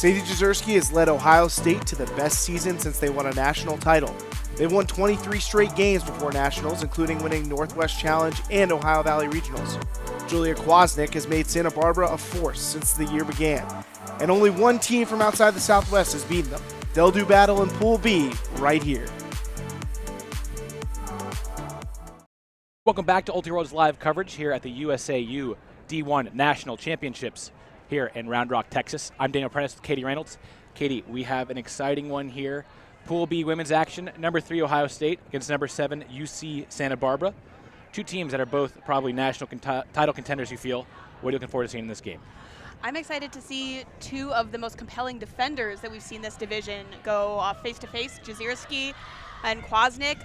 Sadie Jezierski has led Ohio State to the best season since they won a national title. They've won 23 straight games before nationals, including winning Northwest Challenge and Ohio Valley Regionals. Julia Kwasnick has made Santa Barbara a force since the year began, and only one team from outside the Southwest has beaten them. They'll do battle in Pool B right here. Welcome back to Ultiworld's live coverage here at the USAU D1 National Championships here in Round Rock, Texas. I'm Daniel Prentice with Katie Reynolds. Katie, we have an exciting one here. Pool B women's action, number 3 Ohio State against number 7 UC Santa Barbara. Two teams that are both probably national title contenders, you feel. What are you looking forward to seeing in this game? I'm excited to see two of the most compelling defenders that we've seen this division go face-to-face, Jezierski and Kwasnick.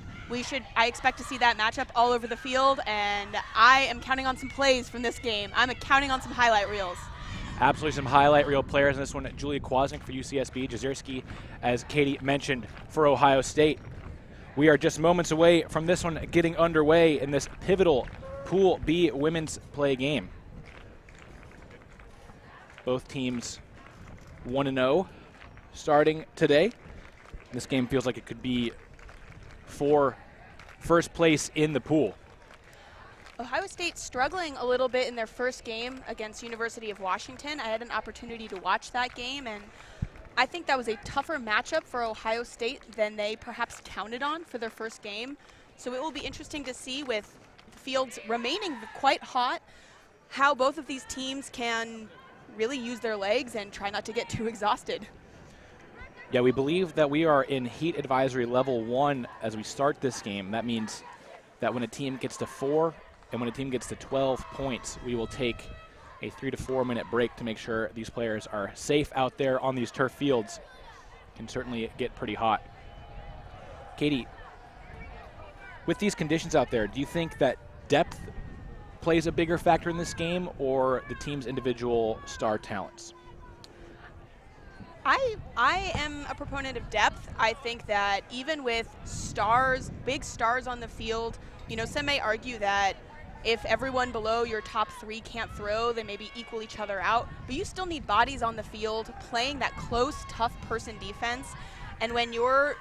I expect to see that matchup all over the field, and I am counting on some plays from this game. I'm counting on some highlight reels. Absolutely some highlight reel players in this one. Julia Kwasnick for UCSB, Jezierski, as Katie mentioned, for Ohio State. We are just moments away from this one getting underway in this pivotal Pool B women's play game. Both teams 1-0 starting today. This game feels like it could be for first place in the pool. Ohio State struggling a little bit in their first game against University of Washington. I had an opportunity to watch that game, and I think that was a tougher matchup for Ohio State than they perhaps counted on for their first game. So it will be interesting to see, with the fields remaining quite hot, how both of these teams can really use their legs and try not to get too exhausted. Yeah, we believe that we are in heat advisory level 1 as we start this game. That means that when a team gets to 4 and when a team gets to 12 points, we will take a 3 to 4 minute break to make sure these players are safe out there on these turf fields. Can certainly get pretty hot. Katie, with these conditions out there, do you think that depth plays a bigger factor in this game, or the team's individual star talents? I am a proponent of depth. I think that even with stars, big stars on the field, some may argue that if everyone below your top 3 can't throw, they maybe equal each other out. But you still need bodies on the field playing that close, tough person defense. And when your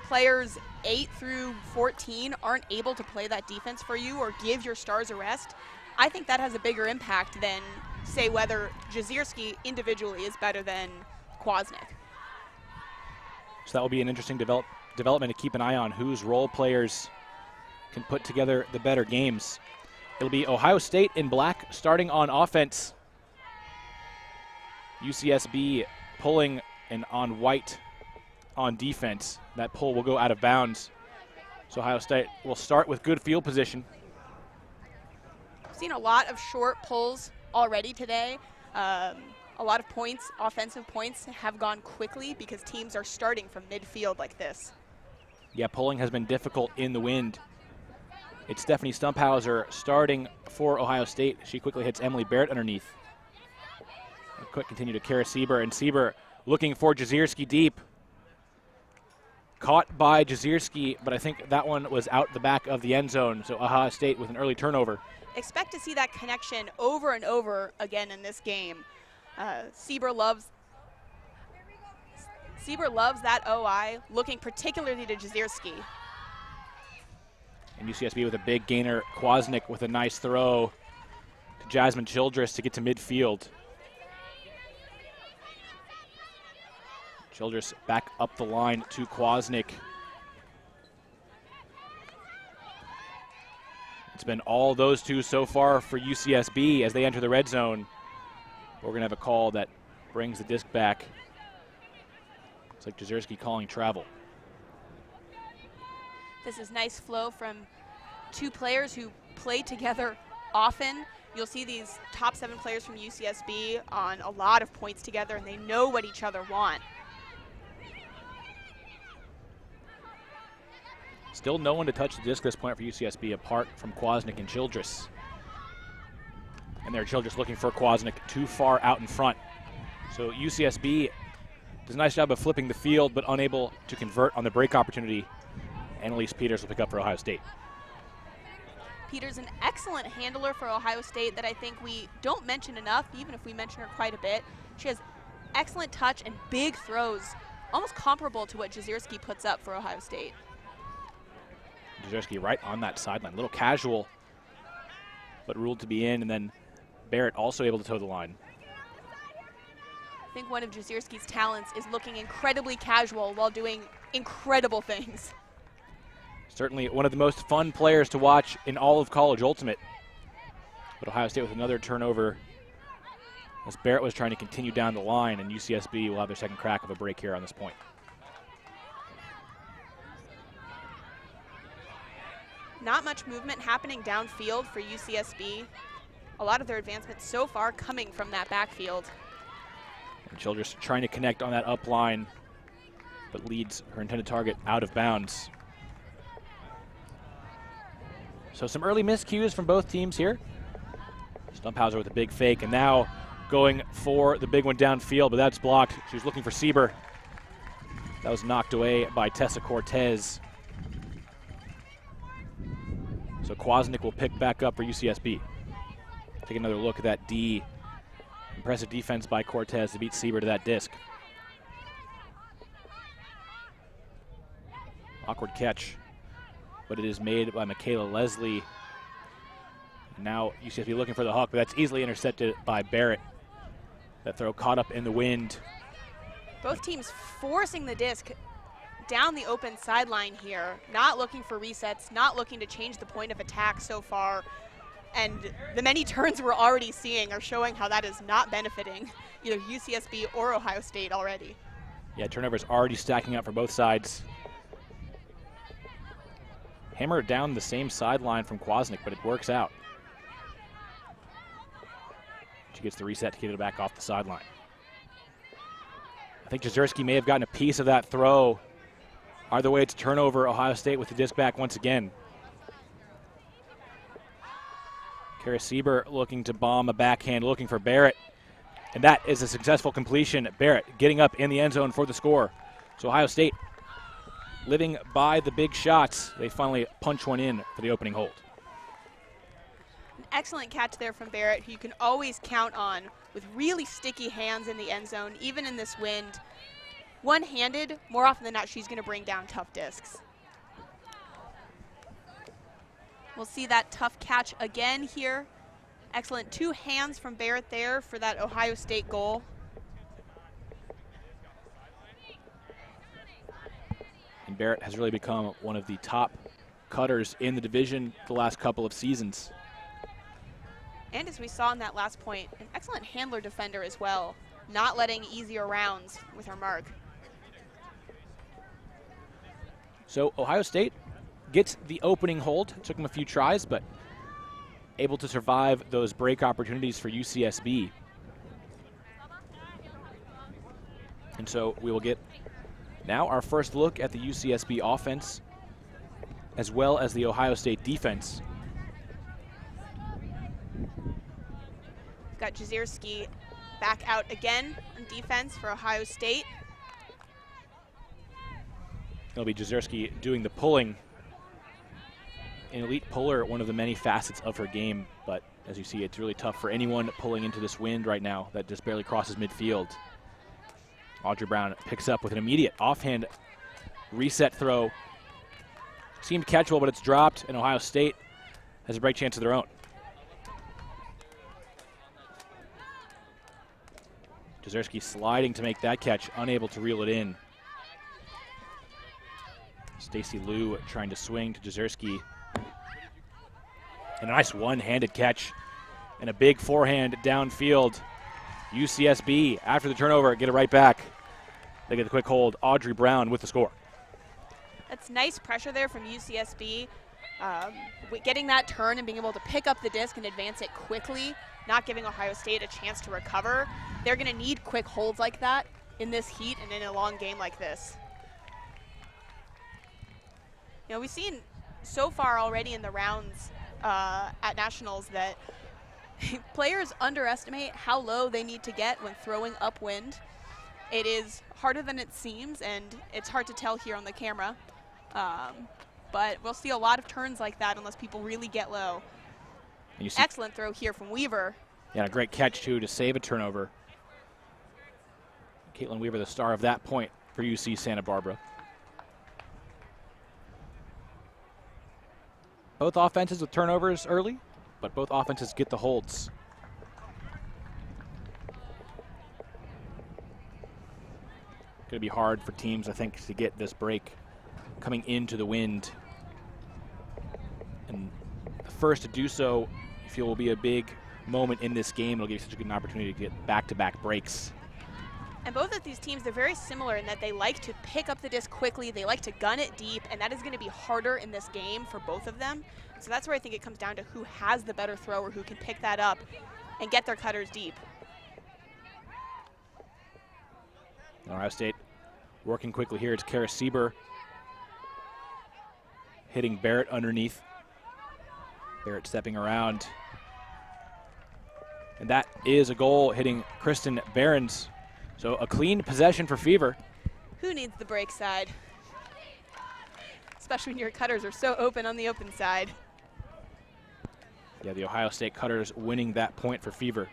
players 8 through 14 aren't able to play that defense for you or give your stars a rest, I think that has a bigger impact than, say, whether Jezierski individually is better than Kwasnick. So that will be an interesting development to keep an eye on, whose role players can put together the better games. It'll be Ohio State in black starting on offense. UCSB pulling and on white on defense. That pull will go out of bounds. So Ohio State will start with good field position. I've seen a lot of short pulls already today. A lot of points, offensive points, have gone quickly because teams are starting from midfield like this. Yeah, pulling has been difficult in the wind. It's Stephanie Stumphauser starting for Ohio State. She quickly hits Emily Barrett underneath. A quick continue to Kara Sieber, and Sieber looking for Jezierski deep. Caught by Jezierski, but I think that one was out the back of the end zone, so Ohio State with an early turnover. Expect to see that connection over and over again in this game. Sieber loves that OI, looking particularly to Jezierski. And UCSB with a big gainer. Kwasnick with a nice throw to Jasmine Childress to get to midfield. Childress back up the line to Kwasnick. It's been all those two so far for UCSB as they enter the red zone. We're going to have a call that brings the disc back. It's like Jezierski calling travel. This is nice flow from two players who play together often. You'll see these top 7 players from UCSB on a lot of points together, and they know what each other want. Still no one to touch the disc at this point for UCSB apart from Kwasnick and Childress. And there Childress looking for Kwasnick too far out in front. So UCSB does a nice job of flipping the field, but unable to convert on the break opportunity. Annalise Peters will pick up for Ohio State. Peters, an excellent handler for Ohio State that I think we don't mention enough, even if we mention her quite a bit. She has excellent touch and big throws, almost comparable to what Jezierski puts up for Ohio State. Jezierski right on that sideline, a little casual, but ruled to be in, and then Barrett also able to toe the line. I think one of Jezierski's talents is looking incredibly casual while doing incredible things. Certainly one of the most fun players to watch in all of college ultimate. But Ohio State with another turnover as Barrett was trying to continue down the line, and UCSB will have their second crack of a break here on this point. Not much movement happening downfield for UCSB. A lot of their advancements so far coming from that backfield. And Childress trying to connect on that up line, but leads her intended target out of bounds. So some early miscues from both teams here. Stumphauser with a big fake, and now going for the big one downfield, but that's blocked. She was looking for Sieber. That was knocked away by Tessa Cortez. So Kwasnik will pick back up for UCSB. Take another look at that D. Impressive defense by Cortez to beat Sieber to that disc. Awkward catch, but it is made by Michaela Leslie. Now UCSB looking for the hook, but that's easily intercepted by Barrett. That throw caught up in the wind. Both teams forcing the disc down the open sideline here, not looking for resets, not looking to change the point of attack so far. And the many turns we're already seeing are showing how that is not benefiting either UCSB or Ohio State already. Yeah, turnovers already stacking up for both sides. Hammer down the same sideline from Kwasnik, but it works out. She gets the reset to get it back off the sideline. I think Jezierski may have gotten a piece of that throw. Either way, it's a turnover. Ohio State with the disc back once again. Kara Sieber looking to bomb a backhand, looking for Barrett. And that is a successful completion. Barrett getting up in the end zone for the score. So Ohio State living by the big shots. They finally punch one in for the opening hold. An excellent catch there from Barrett, who you can always count on with really sticky hands in the end zone, even in this wind. One-handed, more often than not, she's going to bring down tough discs. We'll see that tough catch again here. Excellent two hands from Barrett there for that Ohio State goal. And Barrett has really become one of the top cutters in the division the last couple of seasons. And as we saw in that last point, an excellent handler defender as well, not letting easier rounds with her mark. So Ohio State gets the opening hold. It took them a few tries, but able to survive those break opportunities for UCSB. And so we will get now our first look at the UCSB offense as well as the Ohio State defense. Got Jezierski back out again on defense for Ohio State. It'll be Jezierski doing the pulling. An elite puller, one of the many facets of her game, but as you see, it's really tough for anyone pulling into this wind right now that just barely crosses midfield. Audrey Brown picks up with an immediate offhand reset throw. Seemed catchable, but it's dropped, and Ohio State has a break chance of their own. Jezierski sliding to make that catch, unable to reel it in. Stacy Liu trying to swing to Jezierski. And a nice one-handed catch and a big forehand downfield. UCSB, after the turnover, get it right back. They get the quick hold. Audrey Brown with the score. That's nice pressure there from UCSB. Getting that turn and being able to pick up the disc and advance it quickly, not giving Ohio State a chance to recover. They're going to need quick holds like that in this heat and in a long game like this. You know, we've seen so far already in the rounds at Nationals that players underestimate how low they need to get when throwing upwind. It is harder than it seems, and it's hard to tell here on the camera. But we'll see a lot of turns like that unless people really get low. Excellent throw here from Weaver. Yeah, a great catch, too, to save a turnover. Caitlin Weaver, the star of that point for UC Santa Barbara. Both offenses with turnovers early, but both offenses get the holds. Going to be hard for teams, I think, to get this break coming into the wind. And the first to do so, I feel, will be a big moment in this game. It'll give you such a good opportunity to get back-to-back breaks. And both of these teams, they're very similar in that they like to pick up the disc quickly, they like to gun it deep, and that is going to be harder in this game for both of them. So that's where I think it comes down to who has the better thrower, who can pick that up and get their cutters deep. Ohio State working quickly here. It's Kara Sieber hitting Barrett underneath. Barrett stepping around. And that is a goal, hitting Kristen Behrens. So a clean possession for Fever. Who needs the break side? Especially when your cutters are so open on the open side. Yeah, the Ohio State cutters winning that point for Fever.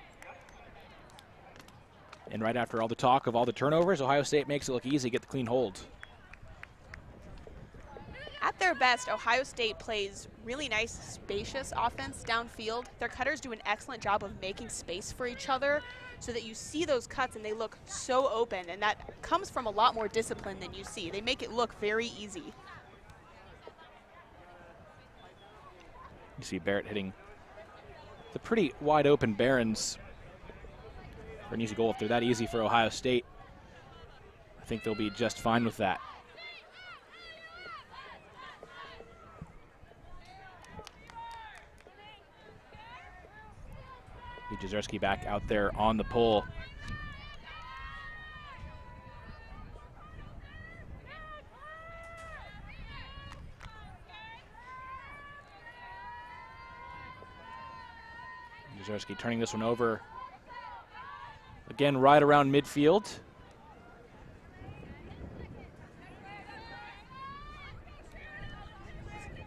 And right after all the talk of all the turnovers, Ohio State makes it look easy, get the clean hold. At their best, Ohio State plays really nice, spacious offense downfield. Their cutters do an excellent job of making space for each other so that you see those cuts and they look so open, and that comes from a lot more discipline than you see. They make it look very easy. You see Barrett hitting the pretty wide open Behrens for an easy goal. If they're that easy for Ohio State, I think they'll be just fine with that. Jezierski back out there on the pole. Jezierski turning this one over. Again, right around midfield.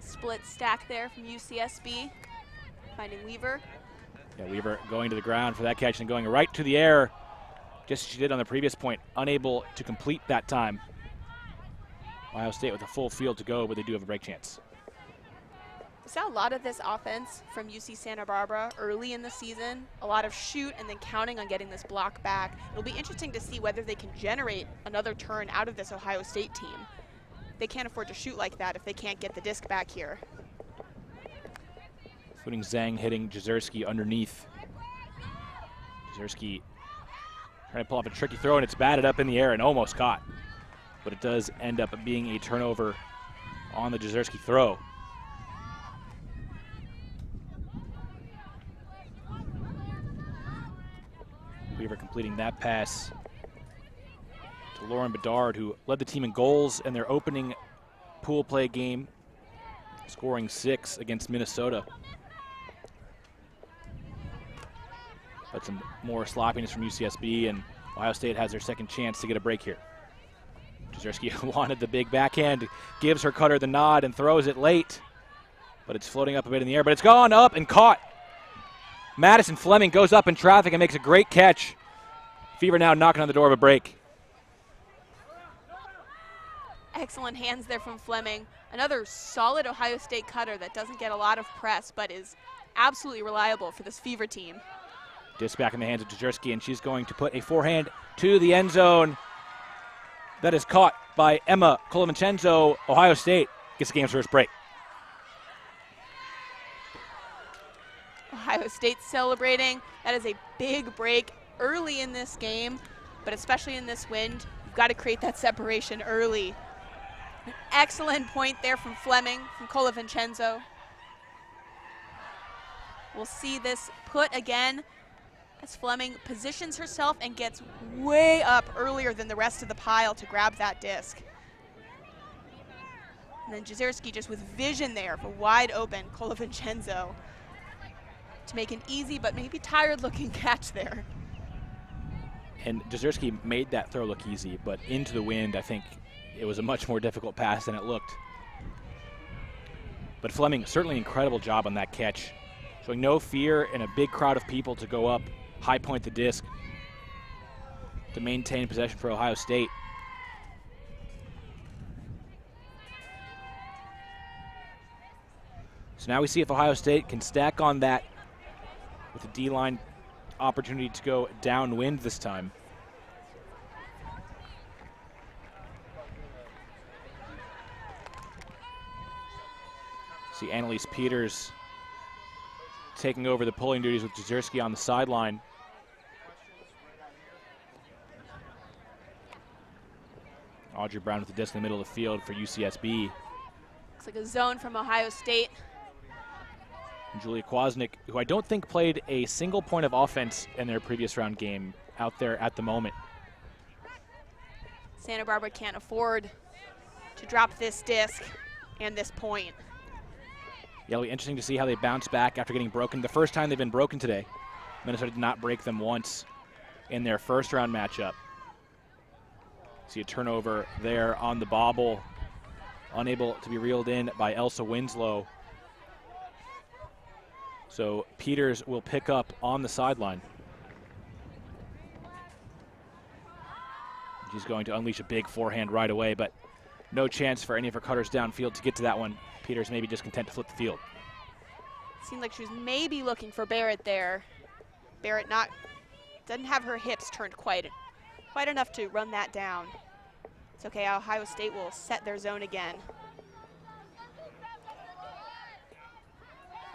Split stack there from UCSB, finding Weaver. Yeah, Weaver going to the ground for that catch and going right to the air, just as she did on the previous point, unable to complete that time. Ohio State with a full field to go, but they do have a break chance. We saw a lot of this offense from UC Santa Barbara early in the season, a lot of shoot and then counting on getting this block back. It'll be interesting to see whether they can generate another turn out of this Ohio State team. They can't afford to shoot like that if they can't get the disc back here. Including Zhang hitting Jezierski underneath. Jezierski trying to pull off a tricky throw, and it's batted up in the air and almost caught. But it does end up being a turnover on the Jezierski throw. Weaver completing that pass to Lauren Bedard, who led the team in goals in their opening pool play game, scoring 6 against Minnesota. But some more sloppiness from UCSB, and Ohio State has their second chance to get a break here. Jezierski wanted the big backhand, gives her cutter the nod and throws it late. But it's floating up a bit in the air, but it's gone up and caught. Madison Fleming goes up in traffic and makes a great catch. Fever now knocking on the door of a break. Excellent hands there from Fleming. Another solid Ohio State cutter that doesn't get a lot of press, but is absolutely reliable for this Fever team. Disc back in the hands of Jezierski, and she's going to put a forehand to the end zone. That is caught by Emma Colavincenzo. Ohio State gets the game's first break. Ohio State celebrating. That is a big break early in this game, but especially in this wind, you've got to create that separation early. An excellent point there from Fleming, from Colavincenzo. We'll see this put again as Fleming positions herself and gets way up earlier than the rest of the pile to grab that disc. And then Jezierski just with vision there for wide open Colavincenzo to make an easy but maybe tired looking catch there. And Jezierski made that throw look easy, but into the wind, I think it was a much more difficult pass than it looked. But Fleming, certainly an incredible job on that catch. Showing no fear in a big crowd of people to go up, high point the disc. to maintain possession for Ohio State. So now we see if Ohio State can stack on that with a D-line opportunity to go downwind this time. See Annalise Peters taking over the pulling duties with Jezierski on the sideline. Audrey Brown with the disc in the middle of the field for UCSB. Looks like a zone from Ohio State. And Julia Kwasnick, who I don't think played a single point of offense in their previous round game, out there at the moment. Santa Barbara can't afford to drop this disc and this point. Yeah, it'll be interesting to see how they bounce back after getting broken. The first time they've been broken today, Minnesota did not break them once in their first round matchup. See a turnover there on the bobble, unable to be reeled in by Elsa Winslow. So Peters will pick up on the sideline. She's going to unleash a big forehand right away, but no chance for any of her cutters downfield to get to that one. Peters maybe just content to flip the field. Seemed like she was maybe looking for Barrett there. Barrett doesn't have her hips turned quite enough to run that down. It's okay, Ohio State will set their zone again.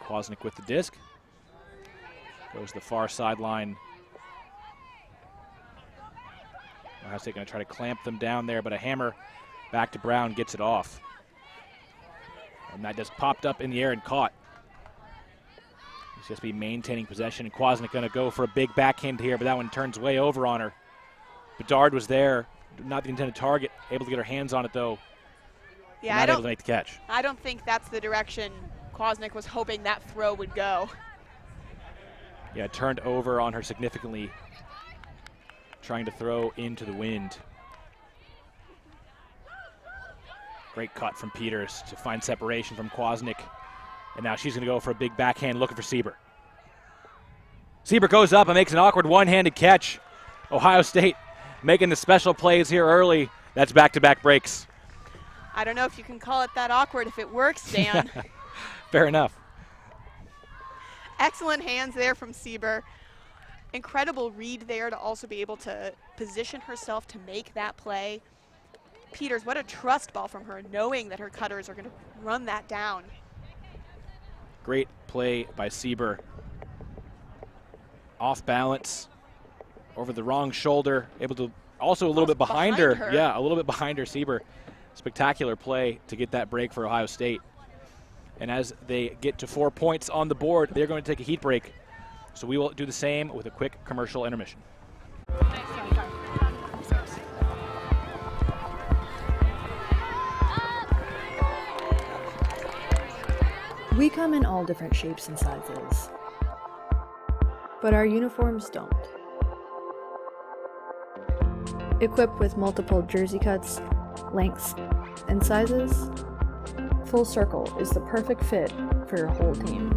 Kwasnick with the disc. Goes to the far sideline. Ohio State going to try to clamp them down there, but a hammer back to Brown gets it off. And that just popped up in the air and caught. UCSB maintaining possession, and Kwasnick going to go for a big backhand here, but that one turns way over on her. Bedard was there, not the intended target, able to get her hands on it though. Yeah, not able to make the catch. I don't think that's the direction Kwasnick was hoping that throw would go. Yeah, it turned over on her significantly, trying to throw into the wind. Great cut from Peters to find separation from Kwasnick. And now she's going to go for a big backhand looking for Sieber. Sieber goes up and makes an awkward one-handed catch. Ohio State making the special plays here early. That's back-to-back breaks. I don't know if you can call it that awkward if it works, Dan. Fair enough. Excellent hands there from Sieber. Incredible read there to also be able to position herself to make that play. Peters, what a trust ball from her, knowing that her cutters are going to run that down. Great play by Sieber. Off balance, over the wrong shoulder, able to also a little bit behind her. Yeah, a little bit behind her, Sieber. Spectacular play to get that break for Ohio State. And as they get to 4 points on the board, they're going to take a heat break. So we will do the same with a quick commercial intermission. We come in all different shapes and sizes, but our uniforms don't. Equipped with multiple jersey cuts, lengths, and sizes, Full Circle is the perfect fit for your whole team.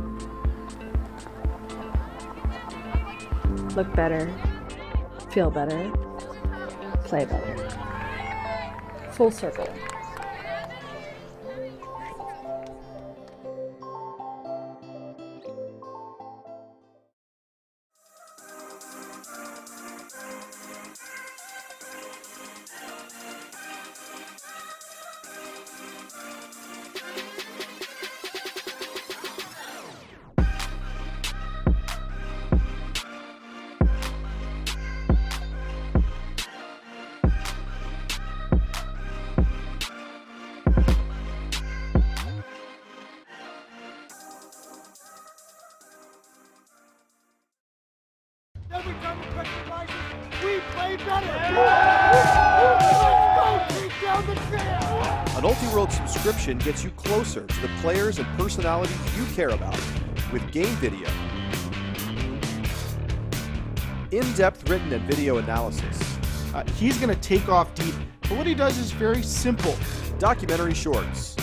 Look better, feel better, play better. Full Circle. Every time we touch the license, we play better. Let's go, take down the field. An Ultiworld subscription gets you closer to the players and personalities you care about with game video, in-depth written and video analysis, He's going to take off deep, but what he does is very simple. documentary shorts,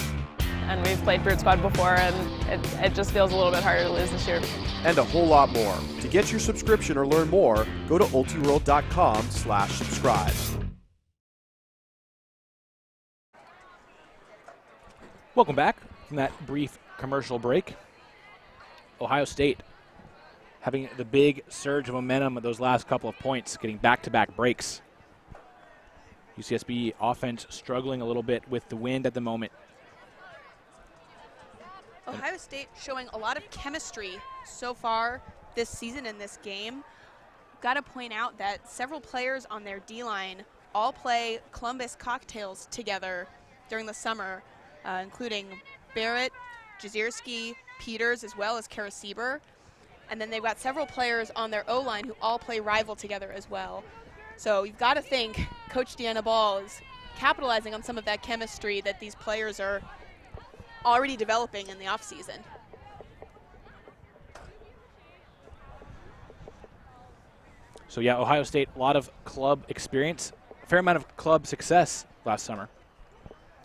and we've played Brute Squad before, and it just feels a little bit harder to lose this year. And a whole lot more. To get your subscription or learn more, go to ultiworld.com/subscribe. Welcome back from that brief commercial break. Ohio State having the big surge of momentum with those last couple of points, getting back-to-back breaks. UCSB offense struggling a little bit with the wind at the moment. Ohio State showing a lot of chemistry so far this season in this game. Got to point out that several players on their D-line all play Columbus cocktails together during the summer, including Barrett, Jazierski, Peters, as well as Kara Sieber. And then they've got several players on their O-line who all play rival together as well. So you've got to think Coach Deanna Ball is capitalizing on some of that chemistry that these players are already developing in the offseason. So yeah, Ohio State, a lot of club experience, a fair amount of club success last summer.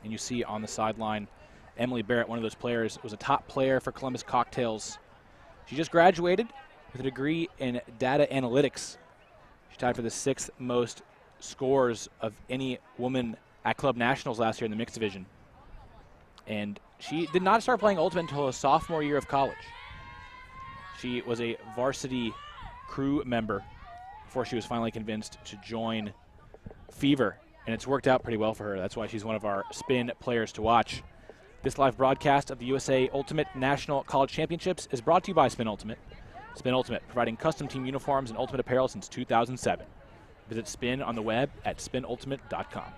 And you see on the sideline, Emily Barrett, one of those players, was a top player for Columbus Cocktails. She just graduated with a degree in data analytics. She tied for the 6th most scores of any woman at Club Nationals last year in the mixed division. And she did not start playing Ultimate until her sophomore year of college. She was a varsity crew member before she was finally convinced to join Fever, and it's worked out pretty well for her. That's why she's one of our Spin players to watch. This live broadcast of the USA Ultimate National College Championships is brought to you by Spin Ultimate. Spin Ultimate, providing custom team uniforms and ultimate apparel since 2007. Visit Spin on the web at spinultimate.com.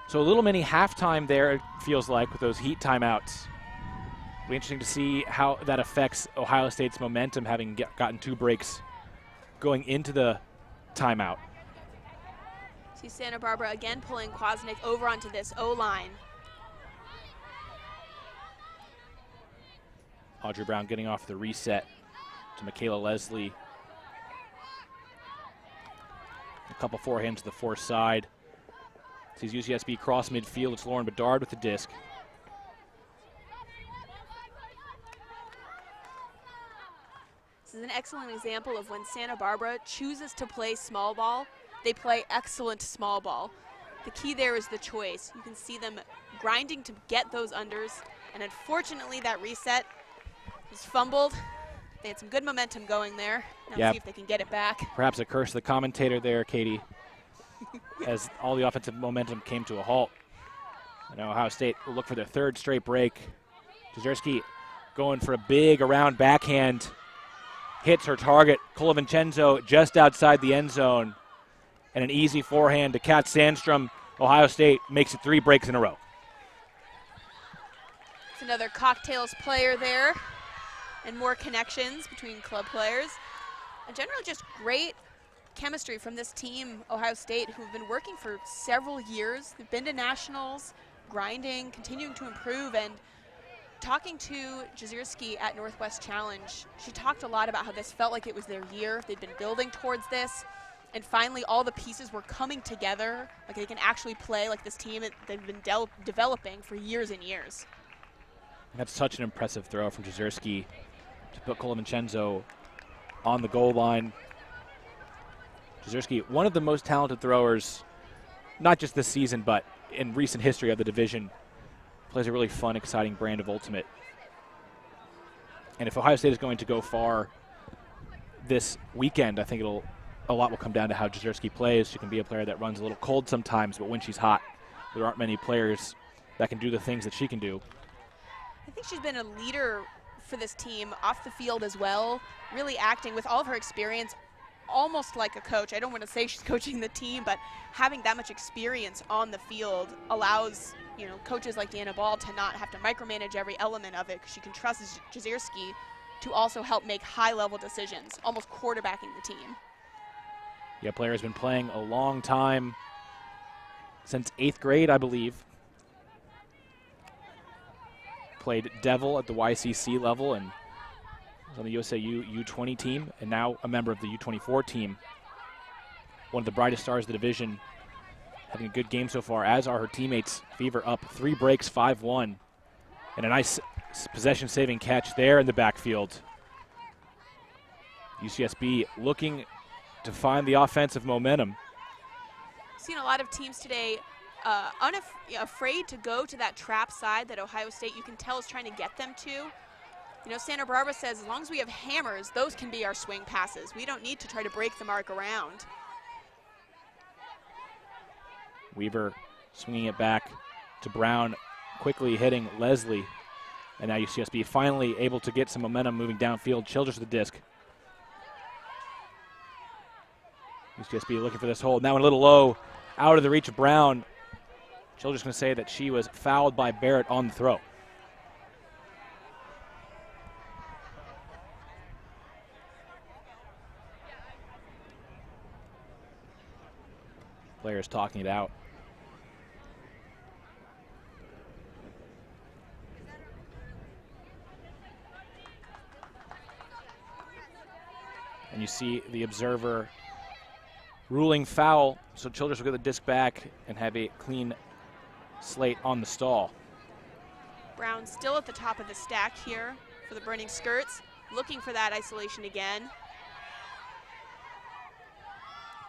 So a little mini halftime there, it feels like, with those Heat timeouts. It'll be interesting to see how that affects Ohio State's momentum, having gotten 2 breaks going into the timeout. See Santa Barbara again pulling Kwasnick over onto this O-line. Audrey Brown getting off the reset to Michaela Leslie. A couple forehands to the far side. Sees UCSB cross midfield. It's Lauren Bedard with the disc. This is an excellent example of when Santa Barbara chooses to play small ball. They play excellent small ball. The key there is the choice. You can see them grinding to get those unders, and unfortunately that reset was fumbled. They had some good momentum going there. Now see if they can get it back. Perhaps a curse of the commentator there, Katie, as all the offensive momentum came to a halt. I know Ohio State will look for their 3rd straight break. Jazierski going for a big around backhand. Hits her target, Cola Vincenzo, just outside the end zone. And an easy forehand to Kat Sandstrom. Ohio State makes it 3 breaks in a row. It's another Cocktails player there, and more connections between club players. And generally just great chemistry from this team, Ohio State, who've been working for several years. They've been to nationals, grinding, continuing to improve, and talking to Jazierski at Northwest Challenge, she talked a lot about how this felt like it was their year. They'd been building towards this, and finally all the pieces were coming together, like they can actually play like this team that they've been developing for years and years. That's such an impressive throw from Jazierski to put Cola Vincenzo on the goal line. Jazierski, one of the most talented throwers, not just this season, but in recent history of the division. Plays a really fun, exciting brand of Ultimate. And if Ohio State is going to go far this weekend, I think a lot will come down to how Jazierski plays. She can be a player that runs a little cold sometimes, but when she's hot, there aren't many players that can do the things that she can do. I think she's been a leader for this team off the field as well, really acting with all of her experience almost like a coach. I don't want to say she's coaching the team, but having that much experience on the field allows, you know, coaches like Deanna Ball to not have to micromanage every element of it, because she can trust Jazierski to also help make high-level decisions, almost quarterbacking the team. Yeah, player has been playing a long time, since 8th grade, I believe. Played Devil at the YCC level and was on the USAU U20 team, and now a member of the U24 team. One of the brightest stars of the division. having a good game so far, as are her teammates. Fever up 3 breaks, 5-1. And a nice possession-saving catch there in the backfield. UCSB looking to find the offensive momentum. Seen a lot of teams today afraid to go to that trap side that Ohio State, you can tell, is trying to get them to. You know, Santa Barbara says as long as we have hammers, those can be our swing passes. We don't need to try to break the mark around. Weaver swinging it back to Brown, quickly hitting Leslie. And now UCSB finally able to get some momentum moving downfield. Childress with the disc. UCSB looking for this hold. Now a little low, out of the reach of Brown. Childress going to say that she was fouled by Barrett on the throw. Players talking it out. And you see the observer ruling foul, so Childress will get the disc back and have a clean slate on the stall. Brown still at the top of the stack here for the burning skirts, looking for that isolation again.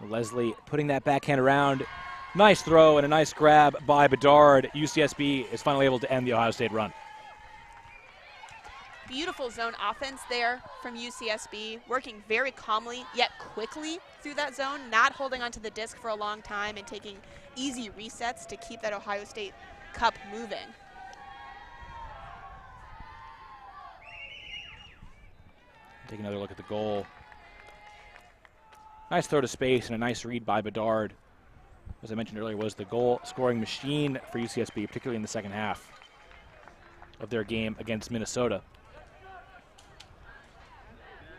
Leslie putting that backhand around. Nice throw and a nice grab by Bedard. UCSB is finally able to end the Ohio State run. Beautiful zone offense there from UCSB, working very calmly yet quickly through that zone, not holding onto the disc for a long time and taking easy resets to keep that Ohio State cup moving. Take another look at the goal. Nice throw to space and a nice read by Bedard. As I mentioned earlier, was the goal scoring machine for UCSB, particularly in the second half of their game against Minnesota.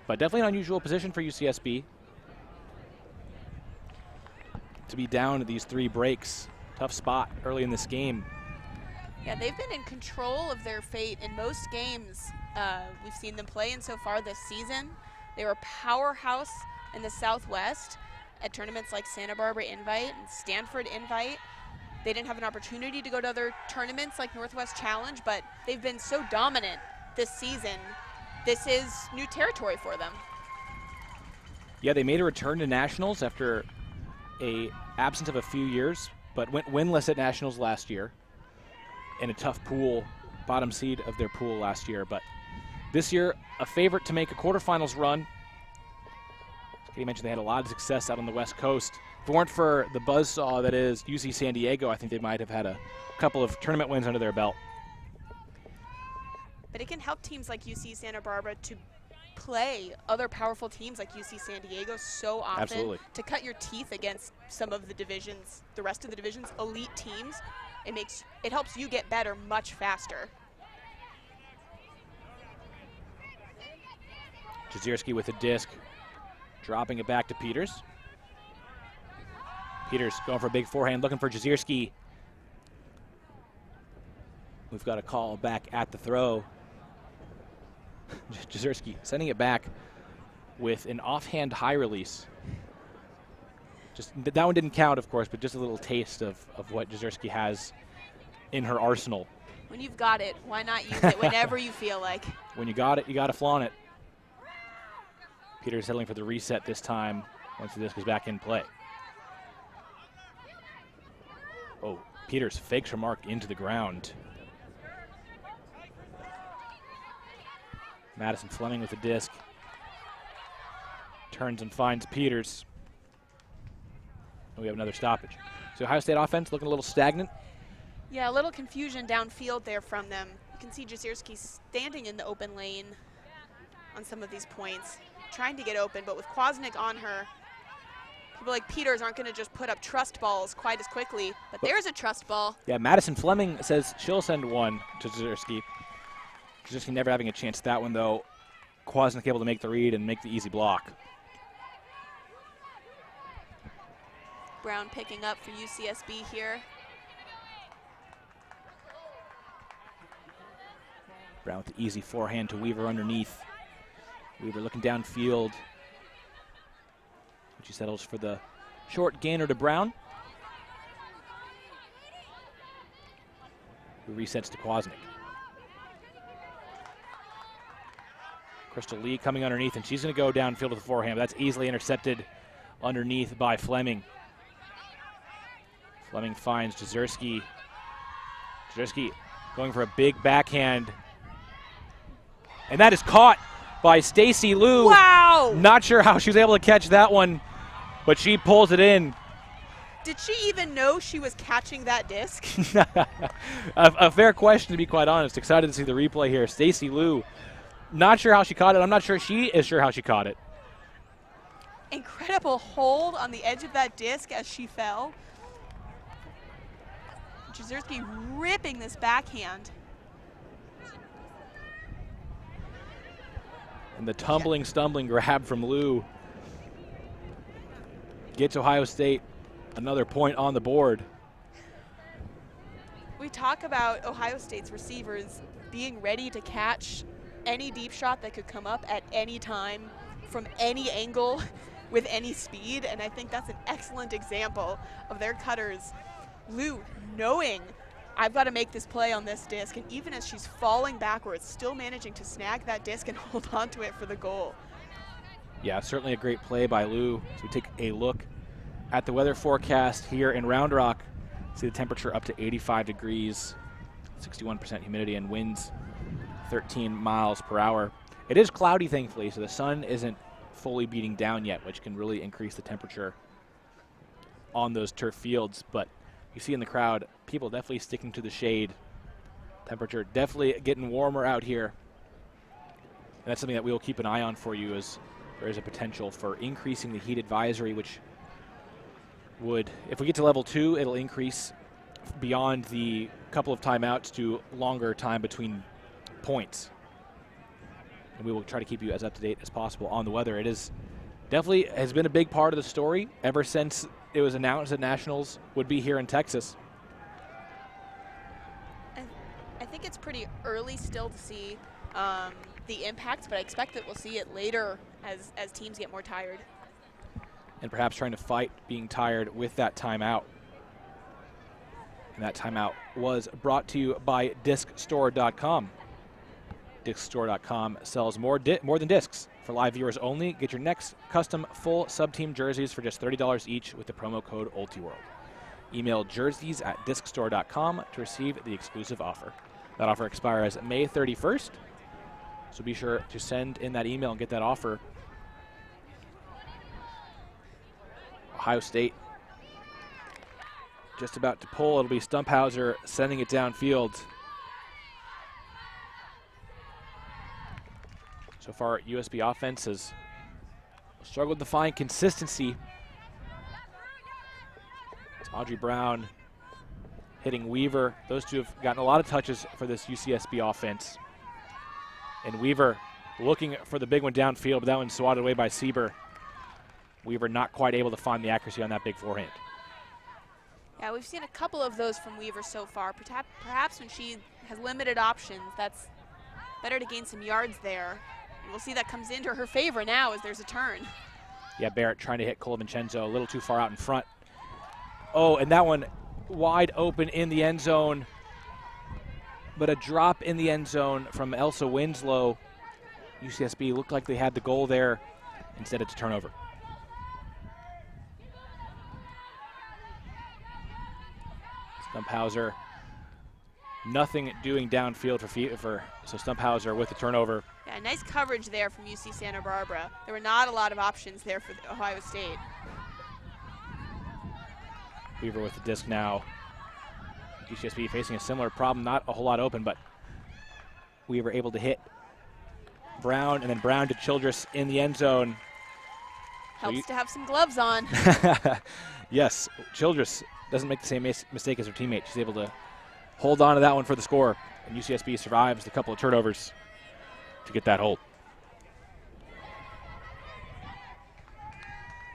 But definitely an unusual position for UCSB to be down to these 3 breaks. Tough spot early in this game. Yeah, they've been in control of their fate in most games we've seen them play in so far this season. They were a powerhouse in the Southwest at tournaments like Santa Barbara Invite and Stanford Invite. They didn't have an opportunity to go to other tournaments like Northwest Challenge, but they've been so dominant this season. This is new territory for them. Yeah, they made a return to nationals after a absence of a few years, but went winless at nationals last year in a tough pool, bottom seed of their pool last year. But this year, a favorite to make a quarterfinals run. As Katie mentioned, they had a lot of success out on the West Coast. If it weren't for the buzzsaw that is UC San Diego, I think they might have had a couple of tournament wins under their belt. But it can help teams like UC Santa Barbara to play other powerful teams like UC San Diego so often. Absolutely. To cut your teeth against some of the divisions, the rest of the divisions, elite teams. It helps you get better much faster. Jazierski with a disc, dropping it back to Peters. Peters going for a big forehand, looking for Jazierski. We've got a call back at the throw. Jazierski sending it back with an offhand high release. Just that one didn't count, of course, but just a little taste of what Jazierski has in her arsenal. When you've got it, why not use it whenever you feel like? When you got it, you got to flaunt it. Peters settling for the reset this time once the disc is back in play. Oh, Peters fakes her mark into the ground. Madison Fleming with the disc. Turns and finds Peters. And we have another stoppage. So Ohio State offense looking a little stagnant. Yeah, a little confusion downfield there from them. You can see Jazierski standing in the open lane on some of these points, trying to get open, but with Kwasnick on her, people like Peters aren't going to just put up trust balls quite as quickly, but there's a trust ball. Yeah, Madison Fleming says she'll send one to Jazierski. Jazierski never having a chance at that one, though. Kwasnick able to make the read and make the easy block. Brown picking up for UCSB here. Brown with the easy forehand to Weaver underneath. Weaver looking downfield. She settles for the short gainer to Brown. who resets to Kwasnik. Crystal Lee coming underneath, and she's going to go downfield with the forehand. That's easily intercepted underneath by Fleming. Fleming finds Jezierski. Jezierski going for a big backhand. And that is caught by Stacy Liu. Wow! Not sure how she was able to catch that one, but she pulls it in. Did she even know she was catching that disc? A fair question, to be quite honest. Excited to see the replay here. Stacy Liu, not sure how she caught it. I'm not sure she is sure how she caught it. Incredible hold on the edge of that disc as she fell. Jezierski ripping this backhand. And the tumbling, stumbling grab from Liu gets Ohio State another point on the board. We talk about Ohio State's receivers being ready to catch any deep shot that could come up at any time from any angle with any speed, and I think that's an excellent example of their cutters. Liu knowing I've got to make this play on this disc, and even as she's falling backwards, still managing to snag that disc and hold on to it for the goal. Yeah, certainly a great play by Liu. So we take a look at the weather forecast here in Round Rock. See the temperature up to 85 degrees, 61% humidity, and winds 13 miles per hour. It is cloudy, thankfully, so the sun isn't fully beating down yet, which can really increase the temperature on those turf fields. But you see in the crowd, people definitely sticking to the shade. Temperature definitely getting warmer out here. And that's something that we will keep an eye on for you, as there is a potential for increasing the heat advisory, which would, if we get to level 2, it'll increase beyond the couple of timeouts to longer time between points. And we will try to keep you as up to date as possible on the weather. It is definitely has been a big part of the story ever since it was announced that Nationals would be here in Texas. I think it's pretty early still to see the impact, but I expect that we'll see it later as teams get more tired. And perhaps trying to fight being tired with that timeout. And that timeout was brought to you by DiscStore.com. DiscStore.com sells more than discs. For live viewers only, get your next custom full sub-team jerseys for just $30 each with the promo code Ultiworld. Email jerseys@discstore.com to receive the exclusive offer. That offer expires May 31st, so be sure to send in that email and get that offer. Ohio State just about to pull. It'll be Stumphauser sending it downfield. So far, USB offense has struggled to find consistency. It's Audrey Brown hitting Weaver. Those two have gotten a lot of touches for this UCSB offense. And Weaver looking for the big one downfield, but that one's swatted away by Sieber. Weaver not quite able to find the accuracy on that big forehand. Yeah, we've seen a couple of those from Weaver so far. Perhaps when she has limited options, that's better to gain some yards there. And we'll see that comes into her favor now as there's a turn. Yeah, Barrett trying to hit Colavincenzo a little too far out in front. Oh, and that one wide open in the end zone. But a drop in the end zone from Elsa Winslow. UCSB looked like they had the goal there. Instead, it's a turnover. Stumphauser, nothing doing downfield so Stumphauser with the turnover. Yeah, nice coverage there from UC Santa Barbara. There were not a lot of options there for Ohio State. Weaver with the disc now. UCSB facing a similar problem, not a whole lot open, but Weaver able to hit Brown, and then Brown to Childress in the end zone. Helps to have some gloves on. Yes, Childress doesn't make the same mistake as her teammate. She's able to hold on to that one for the score, and UCSB survives the couple of turnovers to get that hold.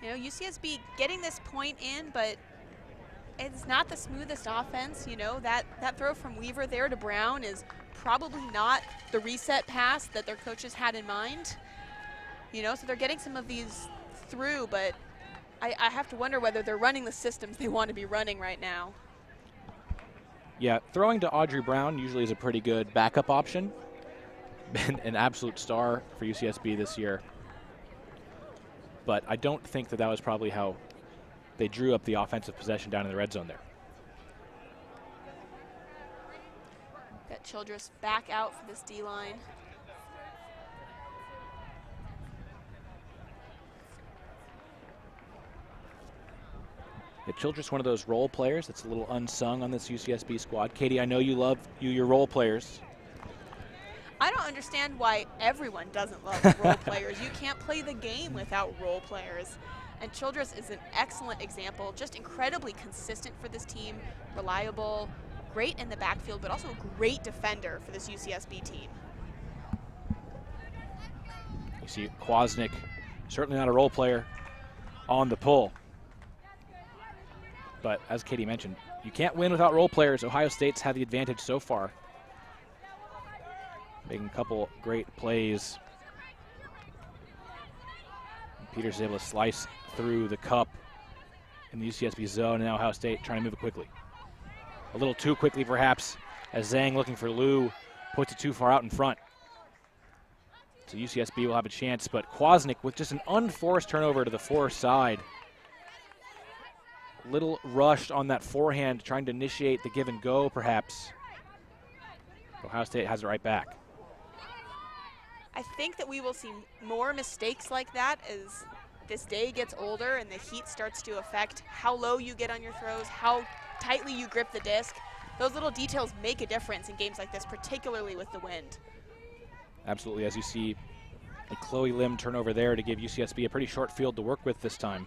You know, UCSB getting this point in, but it's not the smoothest offense. You know, that throw from Weaver there to Brown is probably not the reset pass that their coaches had in mind. You know, so they're getting some of these through, but I have to wonder whether they're running the systems they want to be running right now. Yeah, throwing to Audrey Brown usually is a pretty good backup option. Been an absolute star for UCSB this year. But I don't think that was probably how they drew up the offensive possession down in the red zone there. Got Childress back out for this D-line. Yeah, Childress, one of those role players that's a little unsung on this UCSB squad. Katie, I know you love your role players. I don't understand why everyone doesn't love role players. You can't play the game without role players. And Childress is an excellent example, just incredibly consistent for this team, reliable, great in the backfield, but also a great defender for this UCSB team. You see Kwasnick, certainly not a role player, on the pull. But as Katie mentioned, you can't win without role players. Ohio State's had the advantage so far, making a couple great plays. Peters is able to slice through the cup in the UCSB zone, and now Ohio State trying to move it quickly. A little too quickly, perhaps, as Zhang looking for Liu puts it too far out in front. So UCSB will have a chance, but Kwasnick with just an unforced turnover to the far side. Little rushed on that forehand, trying to initiate the give and go, perhaps. Ohio State has it right back. I think that we will see more mistakes like that as this day gets older and the heat starts to affect how low you get on your throws, how tightly you grip the disc. Those little details make a difference in games like this, particularly with the wind. Absolutely, as you see a Chloe Lim turnover there to give UCSB a pretty short field to work with this time.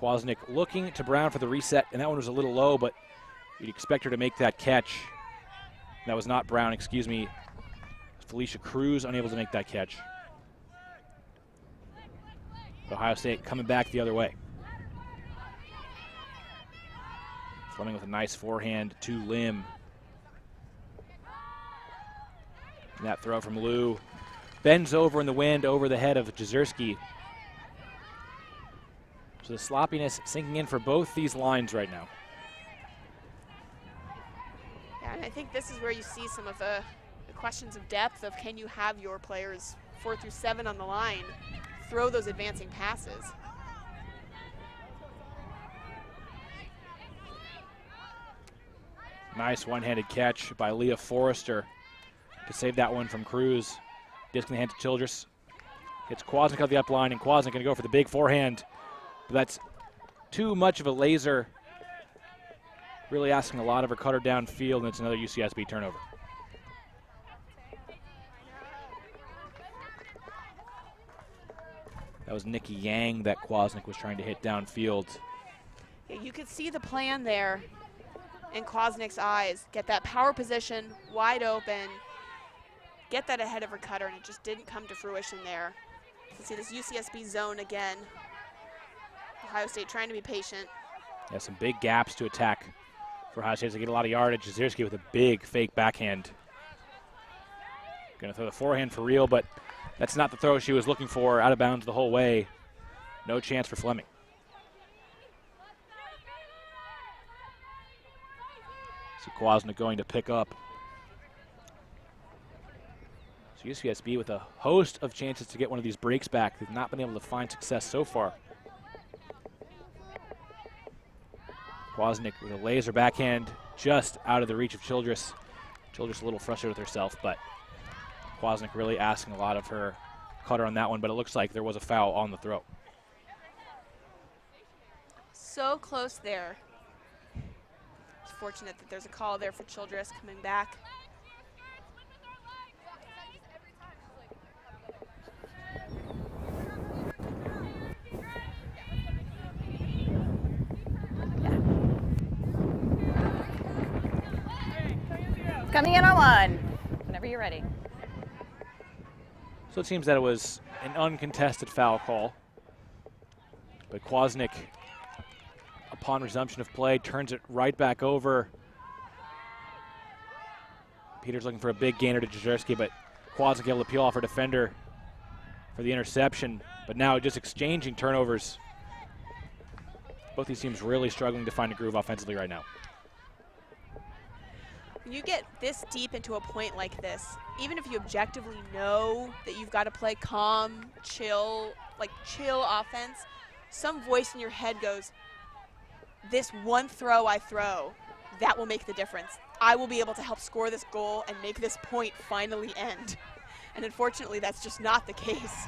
Kwasnick looking to Brown for the reset, and that one was a little low, but you'd expect her to make that catch. That was not Brown, excuse me. Felicia Cruz unable to make that catch. Ohio State coming back the other way. Fleming with a nice forehand to Lim. And that throw from Liu bends over in the wind over the head of Jezierski. So the sloppiness sinking in for both these lines right now. Yeah, and I think this is where you see some of the questions of depth of can you have your players 4 through 7 on the line throw those advancing passes. Nice one-handed catch by Leah Forrester to save that one from Cruz. Disc in the hand to Childress. Hits Kwasnick on the up line, and Kwasnick going to go for the big forehand. But that's too much of a laser. Really asking a lot of her cutter downfield, and it's another UCSB turnover. That was Nikki Yang that Kwasnick was trying to hit downfield. Yeah, you could see the plan there in Kwasnick's eyes. Get that power position wide open, get that ahead of her cutter, and it just didn't come to fruition there. You can see this UCSB zone again. Ohio State trying to be patient. Yeah, some big gaps to attack for Ohio State to get a lot of yardage. Jezierski with a big fake backhand. Going to throw the forehand for real, but that's not the throw she was looking for. Out of bounds the whole way. No chance for Fleming. So Kwasnick going to pick up. So UCSB with a host of chances to get one of these breaks back. They've not been able to find success so far. Kwasnick with a laser backhand just out of the reach of Childress. Childress a little frustrated with herself, but Kwasnick really asking a lot of her cutter on that one, but it looks like there was a foul on the throw. So close there. It's fortunate that there's a call there for Childress coming back. Coming in on one, whenever you're ready. So it seems that it was an uncontested foul call. But Kwasnick, upon resumption of play, turns it right back over. Peters looking for a big gainer to Jezierski, but Kwasnick able to peel off her defender for the interception. But now just exchanging turnovers. Both these teams really struggling to find a groove offensively right now. When you get this deep into a point like this, even if you objectively know that you've got to play calm, chill offense, some voice in your head goes, this one throw I throw, that will make the difference. I will be able to help score this goal and make this point finally end. And unfortunately, that's just not the case.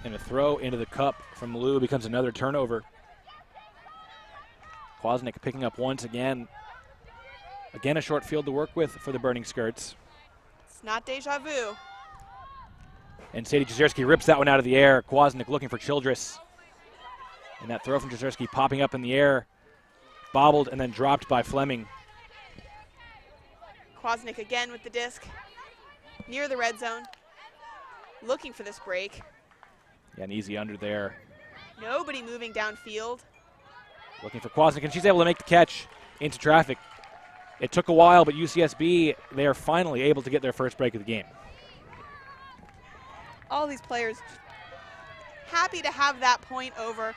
And a throw into the cup from Lou becomes another turnover. Kwasnik picking up once again. Again, a short field to work with for the Burning Skirts. It's not deja vu. And Sadie Jezierski rips that one out of the air. Kwasnik looking for Childress. And that throw from Jezierski popping up in the air. Bobbled and then dropped by Fleming. Kwasnik again with the disc. Near the red zone. Looking for this break. Yeah, an easy under there. Nobody moving downfield. Looking for Kwasnik, and she's able to make the catch into traffic. It took a while, but UCSB, they are finally able to get their first break of the game. All these players happy to have that point over.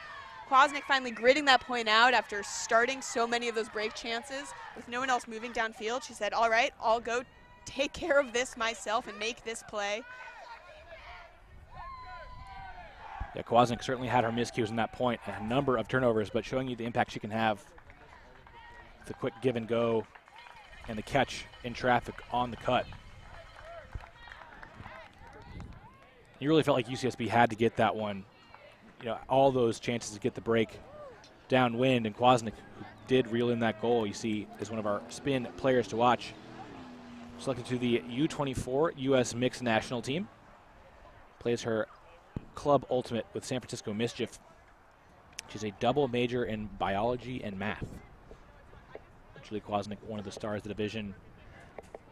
Kwasnik finally gritting that point out after starting so many of those break chances with no one else moving downfield. She said, all right, I'll go take care of this myself and make this play. Yeah, Kwasnik certainly had her miscues in that point, a number of turnovers, but showing you the impact she can have. The quick give and go and the catch in traffic on the cut. You really felt like UCSB had to get that one. You know, all those chances to get the break downwind, and Kwasnik, who did reel in that goal, you see, is one of our spin players to watch. Selected to the U24 U.S. Mixed National Team. Plays her club ultimate with San Francisco Mischief. She's a double major in biology and math. Julie Kwasnik, one of the stars of the division,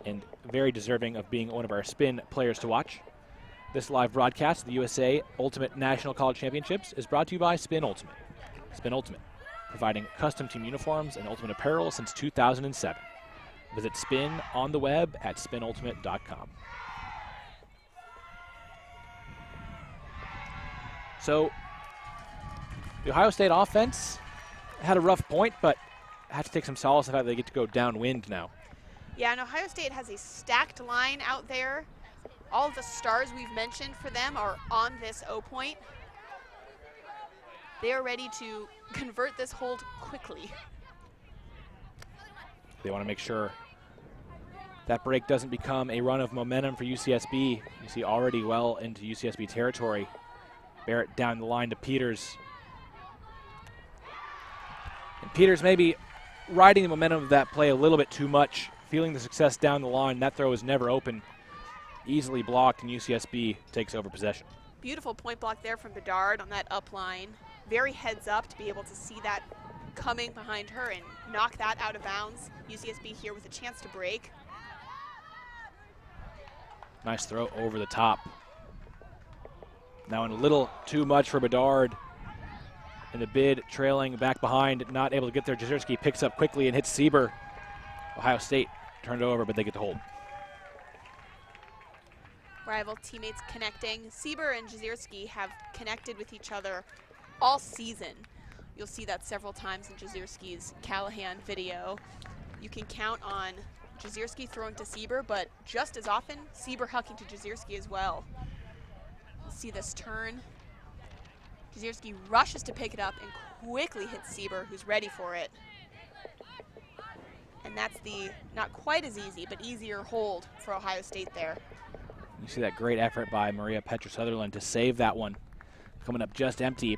and very deserving of being one of our spin players to watch. This live broadcast of the USA Ultimate National College Championships is brought to you by Spin Ultimate. Spin Ultimate, providing custom team uniforms and ultimate apparel since 2007. Visit Spin on the web at spinultimate.com. So, the Ohio State offense had a rough point, but had to take some solace in the fact that they get to go downwind now. Yeah, and Ohio State has a stacked line out there. All of the stars we've mentioned for them are on this O point. They are ready to convert this hold quickly. They want to make sure that break doesn't become a run of momentum for UCSB. You see already well into UCSB territory. Barrett down the line to Peters. And Peters maybe riding the momentum of that play a little bit too much, feeling the success down the line. That throw is never open. Easily blocked, and UCSB takes over possession. Beautiful point block there from Bedard on that up line. Very heads up to be able to see that coming behind her and knock that out of bounds. UCSB here with a chance to break. Nice throw over the top. Now in a little too much for Bedard. And the bid trailing back behind, not able to get there. Jezierski picks up quickly and hits Sieber. Ohio State turned it over, but they get the hold. Rival teammates connecting. Sieber and Jezierski have connected with each other all season. You'll see that several times in Jezierski's Callahan video. You can count on Jezierski throwing to Sieber, but just as often, Sieber hucking to Jezierski as well. You'll see this turn. Jezierski rushes to pick it up and quickly hits Sieber, who's ready for it. And that's the not quite as easy, but easier hold for Ohio State there. You see that great effort by Maria Petra-Sutherland to save that one. Coming up just empty.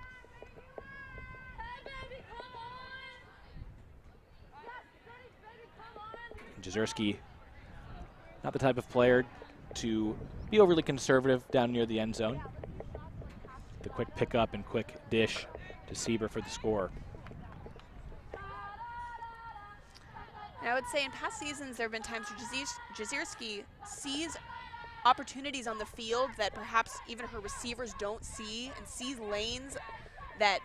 Jezierski, not the type of player to be overly conservative down near the end zone. The quick pickup and quick dish to Sieber for the score. And I would say in past seasons there have been times where Jezierski sees opportunities on the field that perhaps even her receivers don't see, and sees lanes that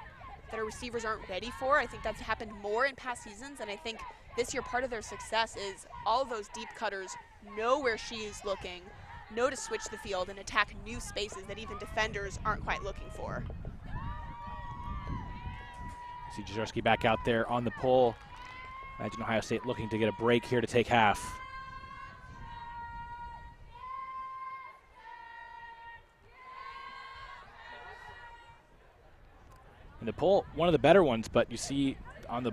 her receivers aren't ready for. I think that's happened more in past seasons, and I think this year part of their success is all of those deep cutters know where she is looking, know to switch the field and attack new spaces that even defenders aren't quite looking for. See Jezierski back out there on the pole. Imagine Ohio State looking to get a break here to take half. And the pole, one of the better ones, but you see on the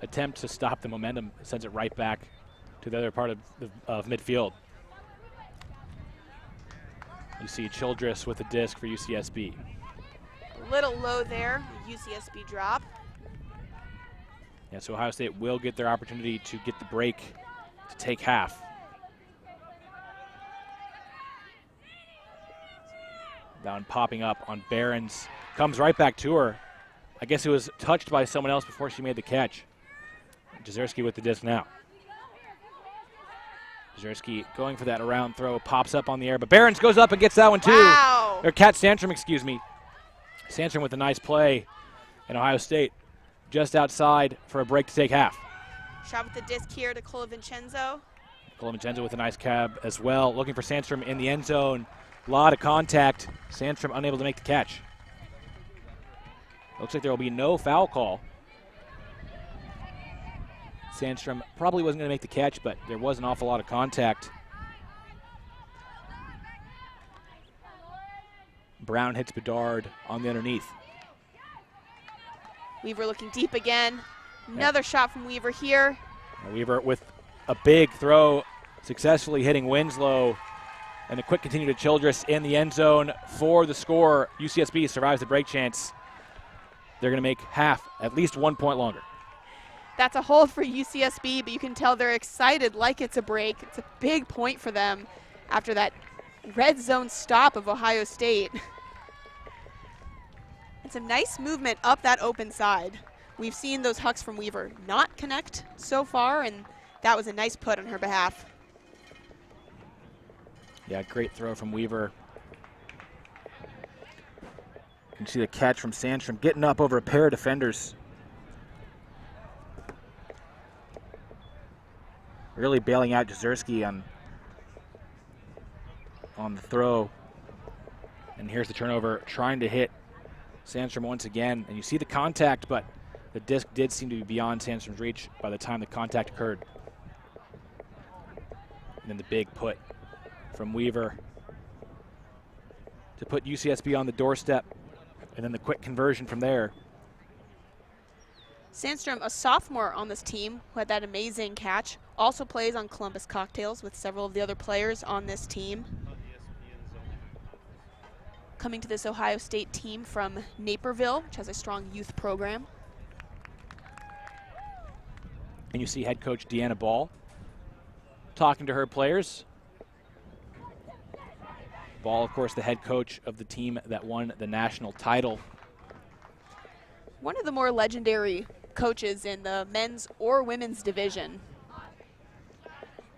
attempt to stop the momentum, sends it right back to the other part of midfield. You see Childress with the disc for UCSB. A little low there, UCSB drop. Yeah, so Ohio State will get their opportunity to get the break to take half. That one popping up on Behrens. Comes right back to her. I guess it was touched by someone else before she made the catch. Jezierski with the disc now. Jezierski going for that around throw, pops up on the air, but Behrens goes up and gets that one too. Wow. Or Kat Sandstrom, excuse me. Sandstrom with a nice play, and Ohio State just outside for a break to take half. Shot with the disc here to Colavincenzo. Colavincenzo with a nice cab as well, looking for Sandstrom in the end zone. A lot of contact. Sandstrom unable to make the catch. Looks like there will be no foul call. Sandstrom probably wasn't going to make the catch, but there was an awful lot of contact. Brown hits Bedard on the underneath. Weaver looking deep again. Another shot from Weaver here. Weaver with a big throw, successfully hitting Winslow. And the quick continue to Childress in the end zone for the score. UCSB survives the break chance. They're going to make half at least 1 point longer. That's a hold for UCSB, but you can tell they're excited like it's a break. It's a big point for them after that red zone stop of Ohio State. It's a nice movement up that open side. We've seen those hucks from Weaver not connect so far, and that was a nice put on her behalf. Yeah, great throw from Weaver. You can see the catch from Sandstrom getting up over a pair of defenders. Really bailing out Jezierski on the throw. And here's the turnover, trying to hit Sandstrom once again. And you see the contact, but the disc did seem to be beyond Sandstrom's reach by the time the contact occurred. And then the big put from Weaver to put UCSB on the doorstep, and then the quick conversion from there. Sandstrom, a sophomore on this team who had that amazing catch, also plays on Columbus Cocktails with several of the other players on this team. Coming to this Ohio State team from Naperville, which has a strong youth program. And you see head coach Deanna Ball talking to her players. Ball, of course, the head coach of the team that won the national title. One of the more legendary coaches in the men's or women's division.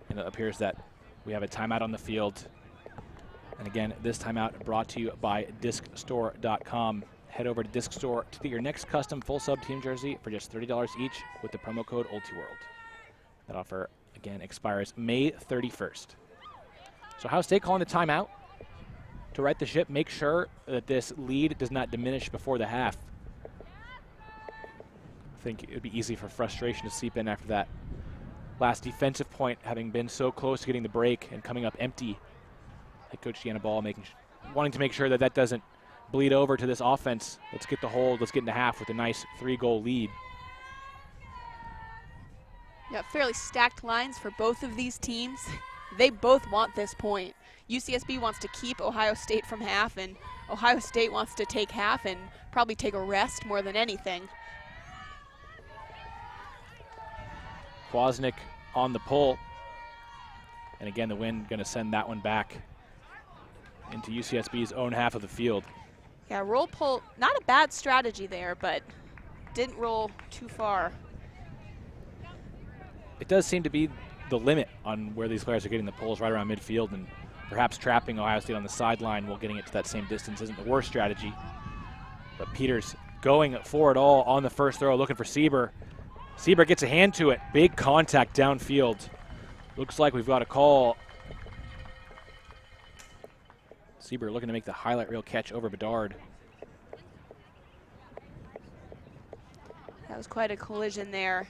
And it appears that we have a timeout on the field. And again, this timeout brought to you by DiscStore.com. Head over to Disc Store to get your next custom full sub team jersey for just $30 each with the promo code Ultiworld. That offer, again, expires May 31st. So Ohio State calling the timeout to right the ship, make sure that this lead does not diminish before the half. I think it would be easy for frustration to seep in after that last defensive point, having been so close to getting the break and coming up empty. Head coach Deanna Ball wanting to make sure that that doesn't bleed over to this offense. Let's get the hold, let's get into half with a nice 3-goal lead. Yeah, fairly stacked lines for both of these teams. They both want this point. UCSB wants to keep Ohio State from half, and Ohio State wants to take half and probably take a rest more than anything. Kwasnick on the pull. And again, the wind going to send that one back into UCSB's own half of the field. Yeah, roll pull, not a bad strategy there, but didn't roll too far. It does seem to be the limit on where these players are getting the pulls, right around midfield, and perhaps trapping Ohio State on the sideline while getting it to that same distance isn't the worst strategy. But Peters going for it all on the first throw, looking for Sieber. Sieber gets a hand to it. Big contact downfield. Looks like we've got a call. Sieber looking to make the highlight reel catch over Bedard. That was quite a collision there.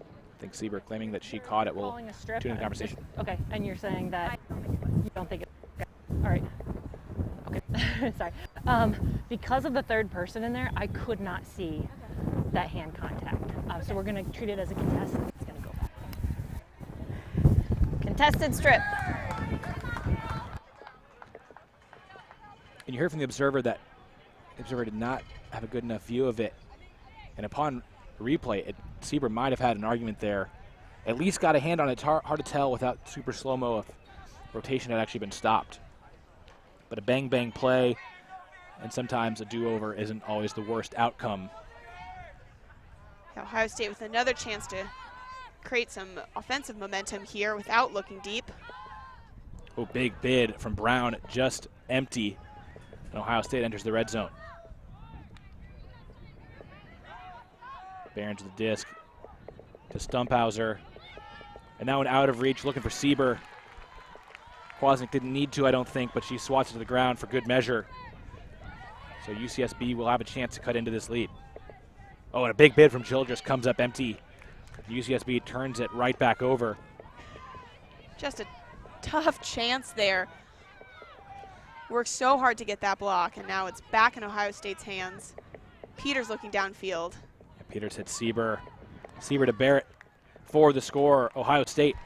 I think Sieber claiming that she caught it. We'll Calling a strip. tune in the conversation. Okay, and you're saying that you don't think it. Okay. All right. Okay. Sorry. Because of the third person in there, I could not see that hand contact. So we're going to treat it as a contested. It's going to go back. Contested strip. And you heard from the observer that the observer did not have a good enough view of it. And upon replay, Sieber might have had an argument there. At least got a hand on it. It's hard to tell without super slow-mo if rotation had actually been stopped. But a bang-bang play, and sometimes a do-over isn't always the worst outcome. Ohio State with another chance to create some offensive momentum here without looking deep. Oh, big bid from Brown, just empty. And Ohio State enters the red zone. Barron to the disc to Stumphauser. And now an out of reach, looking for Sieber. Kwasnick didn't need to, I don't think, but she swats it to the ground for good measure. So UCSB will have a chance to cut into this lead. Oh, and a big bid from Childress comes up empty. UCSB turns it right back over. Just a tough chance there. Worked so hard to get that block, and now it's back in Ohio State's hands. Peters looking downfield. Peters hits Sieber. Sieber to Barrett for the score. Ohio State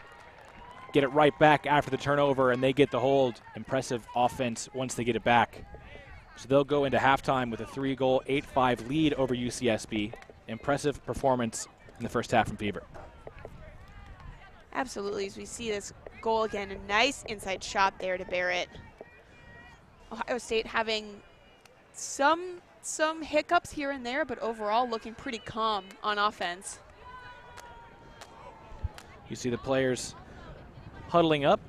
get it right back after the turnover, and they get the hold. Impressive offense once they get it back. So they'll go into halftime with a 3-goal, 8-5 lead over UCSB. Impressive performance in the first half from Fever. Absolutely, as we see this goal again, a nice inside shot there to Barrett. Ohio State having some hiccups here and there, but overall looking pretty calm on offense. You see the players huddling up.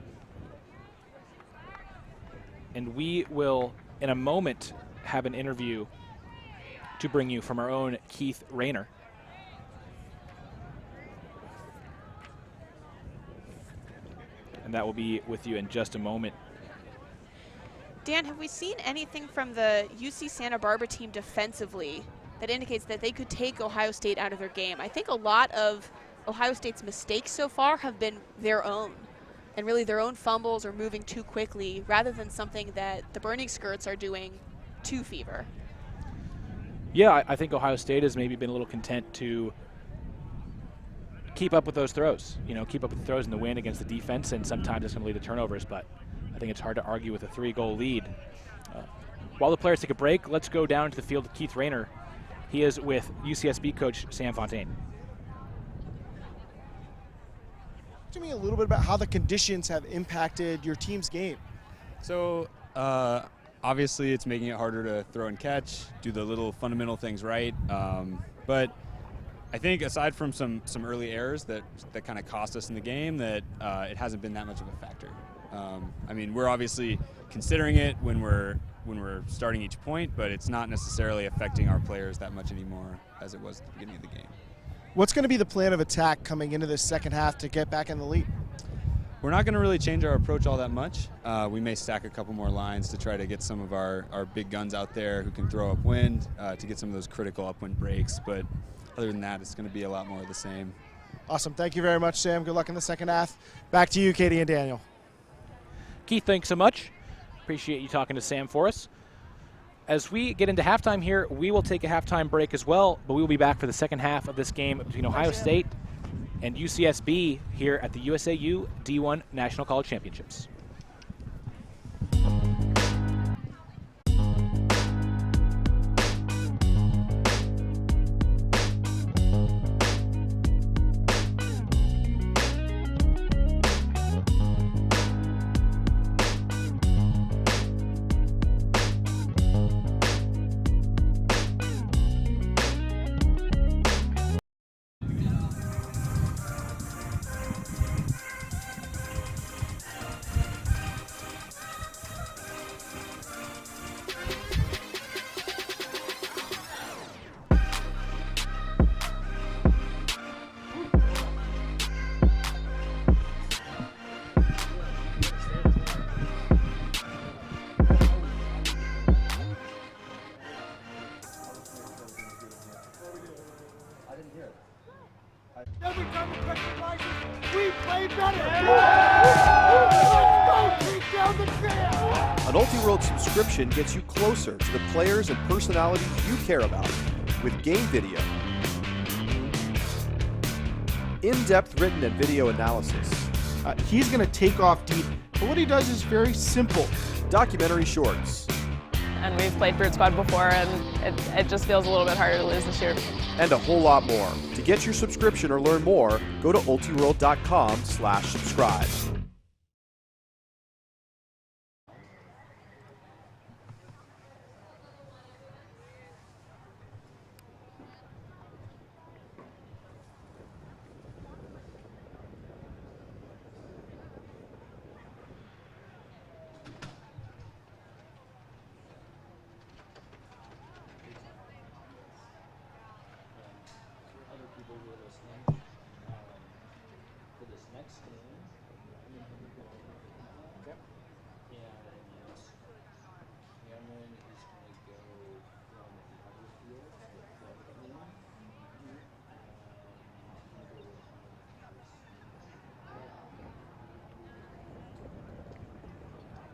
And we will, in a moment, have an interview to bring you from our own Keith Rayner. And that will be with you in just a moment. Dan, have we seen anything from the UC Santa Barbara team defensively that indicates that they could take Ohio State out of their game? I think a lot of Ohio State's mistakes so far have been their own, and really their own fumbles or moving too quickly rather than something that the Burning Skirts are doing to Fever. Yeah, I think Ohio State has maybe been a little content to keep up with those throws, keep up with the throws in the win against the defense, and sometimes it's going to lead to turnovers, but I think it's hard to argue with a 3-goal lead. While the players take a break, let's go down to the field with Keith Rayner. He is with UCSB coach Sam Fontaine. Talk to me a little bit about how the conditions have impacted your team's game. So obviously it's making it harder to throw and catch, do the little fundamental things right. But I think aside from some early errors that kind of cost us in the game, that it hasn't been that much of a factor. I mean, we're obviously considering it when we're starting each point, but it's not necessarily affecting our players that much anymore as it was at the beginning of the game. What's going to be the plan of attack coming into this second half to get back in the lead? We're not going to really change our approach all that much. We may stack a couple more lines to try to get some of our big guns out there who can throw upwind to get some of those critical upwind breaks, but other than that, it's going to be a lot more of the same. Awesome. Thank you very much, Sam. Good luck in the second half. Back to you, Katie and Daniel. Keith, thanks so much. Appreciate you talking to Sam for us. As we get into halftime here, we will take a halftime break as well, but we will be back for the second half of this game between Ohio State and UCSB here at the USAU D1 National College Championships. play better. Let's go, take down the champ. An Ultiworld subscription gets you closer to the players and personalities you care about with game video, in-depth written and video analysis, He's going to take off deep, but what he does is very simple. documentary shorts, And we've played Brute Squad before, and it just feels a little bit harder to lose this year. and a whole lot more. To get your subscription or learn more, go to ultiworld.com/subscribe. Other people who are listening for this next game. Okay. And Cameron is going to go from the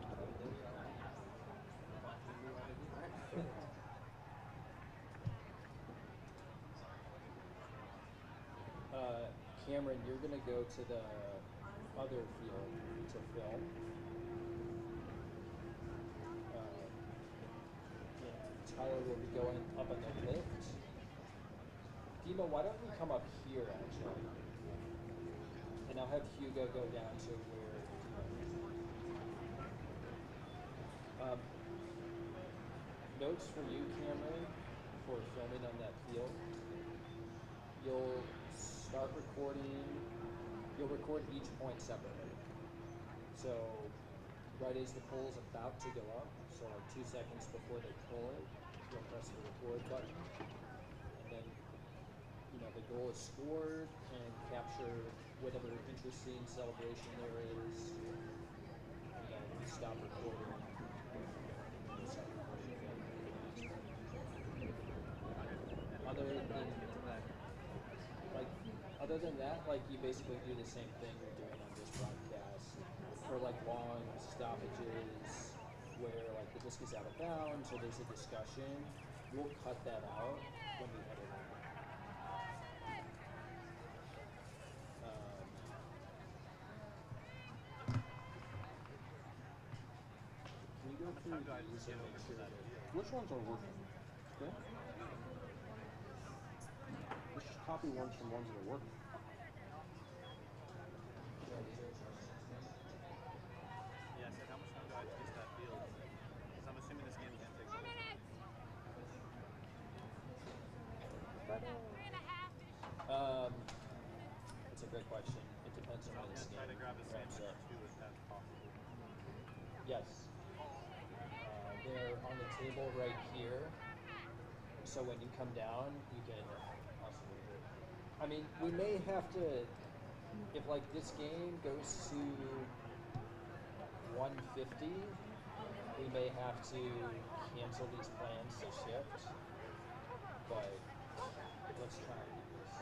other field. Cameron, you're going to go to the other field to film. And Tyler will be going up on the lift. Dima, why don't we come up here, actually? And I'll have Hugo go down to where Dima is. Notes for you, Cameron, for filming on that field. You'll start recording, you'll record each point separately. So right as the poll's about to go up, so like 2 seconds before they pull it, you'll press the record button. And then, you know, the goal is scored and capture whatever interesting celebration there is. And then stop recording. Other than that, like you basically do the same thing you're doing on this broadcast for like long stoppages where like the disc is out of bounds or there's a discussion. We'll cut that out when we edit it. Can you go through these and make sure that which ones are working? Okay. Let's just copy ones from ones that are working. Yeah, so how much time do I have to get to that field? Because I'm assuming this game can't take 4 minutes. It's a great question. It depends on how this game try to grab as ramps many up. two as possible. Yes. They're on the table right here. So when you come down, you can also move it. I mean, we may have to, if like this game goes to 150, we may have to cancel these plans to shift. But let's try and do this.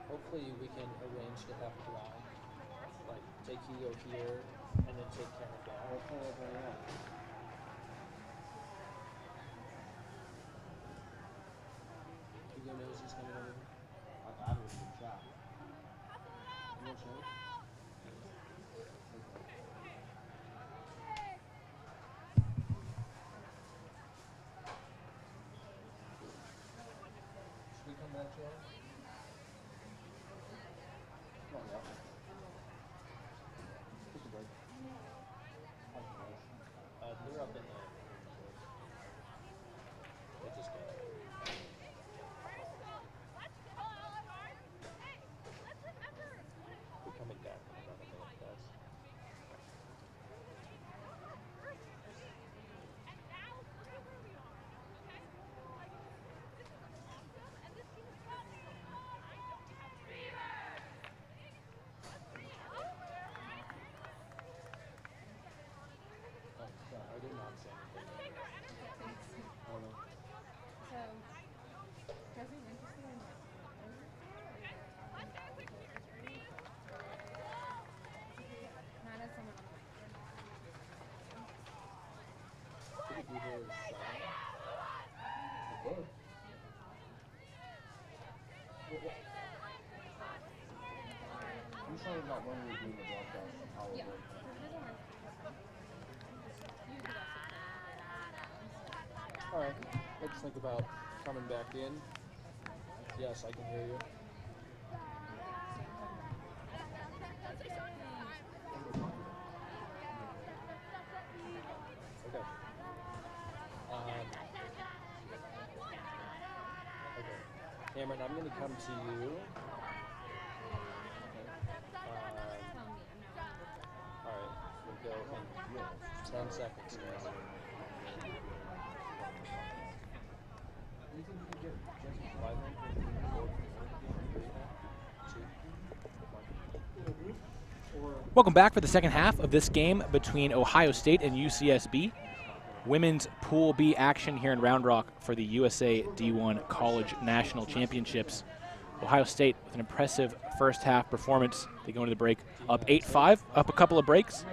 Hopefully we can arrange to have Brown, like take Hugo here and then take Cameron down. Hugo knows he's coming over. I was in shot. You know what Should we come back, Joe? Take a break. They're up in the. They just got it. We're coming back in about a minute, guys. All right, let's think about coming back in. Yes, I can hear you. Okay. Okay. Cameron, I'm going to come to you. All right, we'll go in 10 seconds, guys. Welcome back for the second half of this game between Ohio State and UCSB. Women's Pool B action here in Round Rock for the USA D1 College National Championships. Ohio State with an impressive first half performance. They go into the break up 8-5, up a couple of breaks.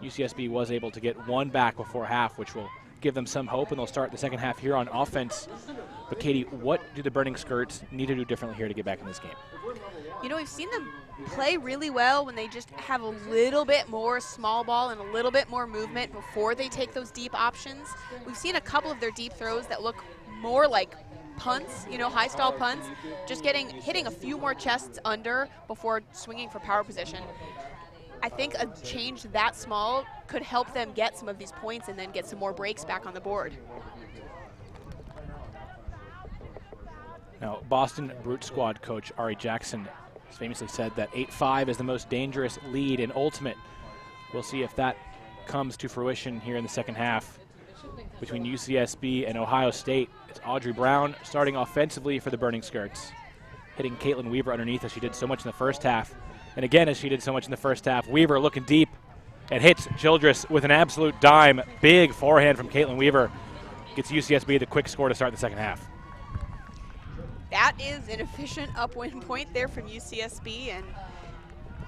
UCSB was able to get one back before half, which will give them some hope, and they'll start the second half here on offense. But Katie, what do the Burning Skirts need to do differently here to get back in this game? You know, we've seen them play really well when they just have a little bit more small ball and a little bit more movement before they take those deep options. We've seen a couple of their deep throws that look more like punts, you know, high stall punts, just hitting a few more chests under before swinging for power position. I think a change that small could help them get some of these points and then get some more breaks back on the board. Now, Boston Brute Squad coach Ari Jackson has famously said that 8-5 is the most dangerous lead in Ultimate. We'll see if that comes to fruition here in the second half between UCSB and Ohio State. It's Audrey Brown starting offensively for the Burning Skirts, hitting Caitlin Weaver underneath as she did so much in the first half. And again, as she did so much in the first half, Weaver looking deep and hits Childress with an absolute dime. Big forehand from Caitlin Weaver gets UCSB the quick score to start the second half. That is an efficient upwind point there from UCSB, and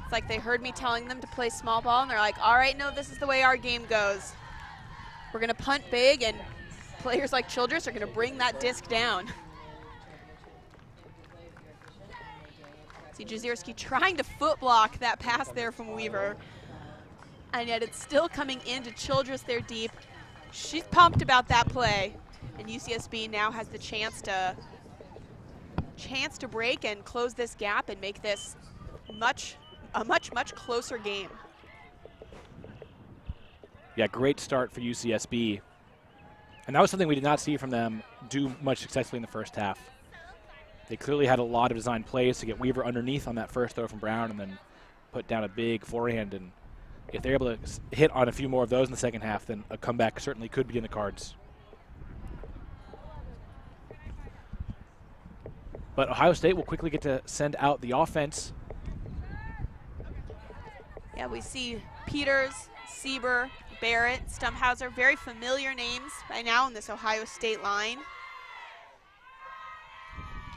it's like they heard me telling them to play small ball, and they're like, all right, no, this is the way our game goes. We're going to punt big, and players like Childress are going to bring that disc down. See Jazierski trying to foot block that pass there from Weaver, and yet it's still coming into Childress there deep. She's pumped about that play, and UCSB now has the chance to break and close this gap and make this a much closer game. Yeah, great start for UCSB. And that was something we did not see from them do much successfully in the first half. They clearly had a lot of design plays to get Weaver underneath on that first throw from Brown and then put down a big forehand. And if they're able to hit on a few more of those in the second half, then a comeback certainly could be in the cards. But Ohio State will quickly get to send out the offense. Yeah, we see Peters, Sieber, Barrett, Stumhauser, very familiar names by now in this Ohio State line.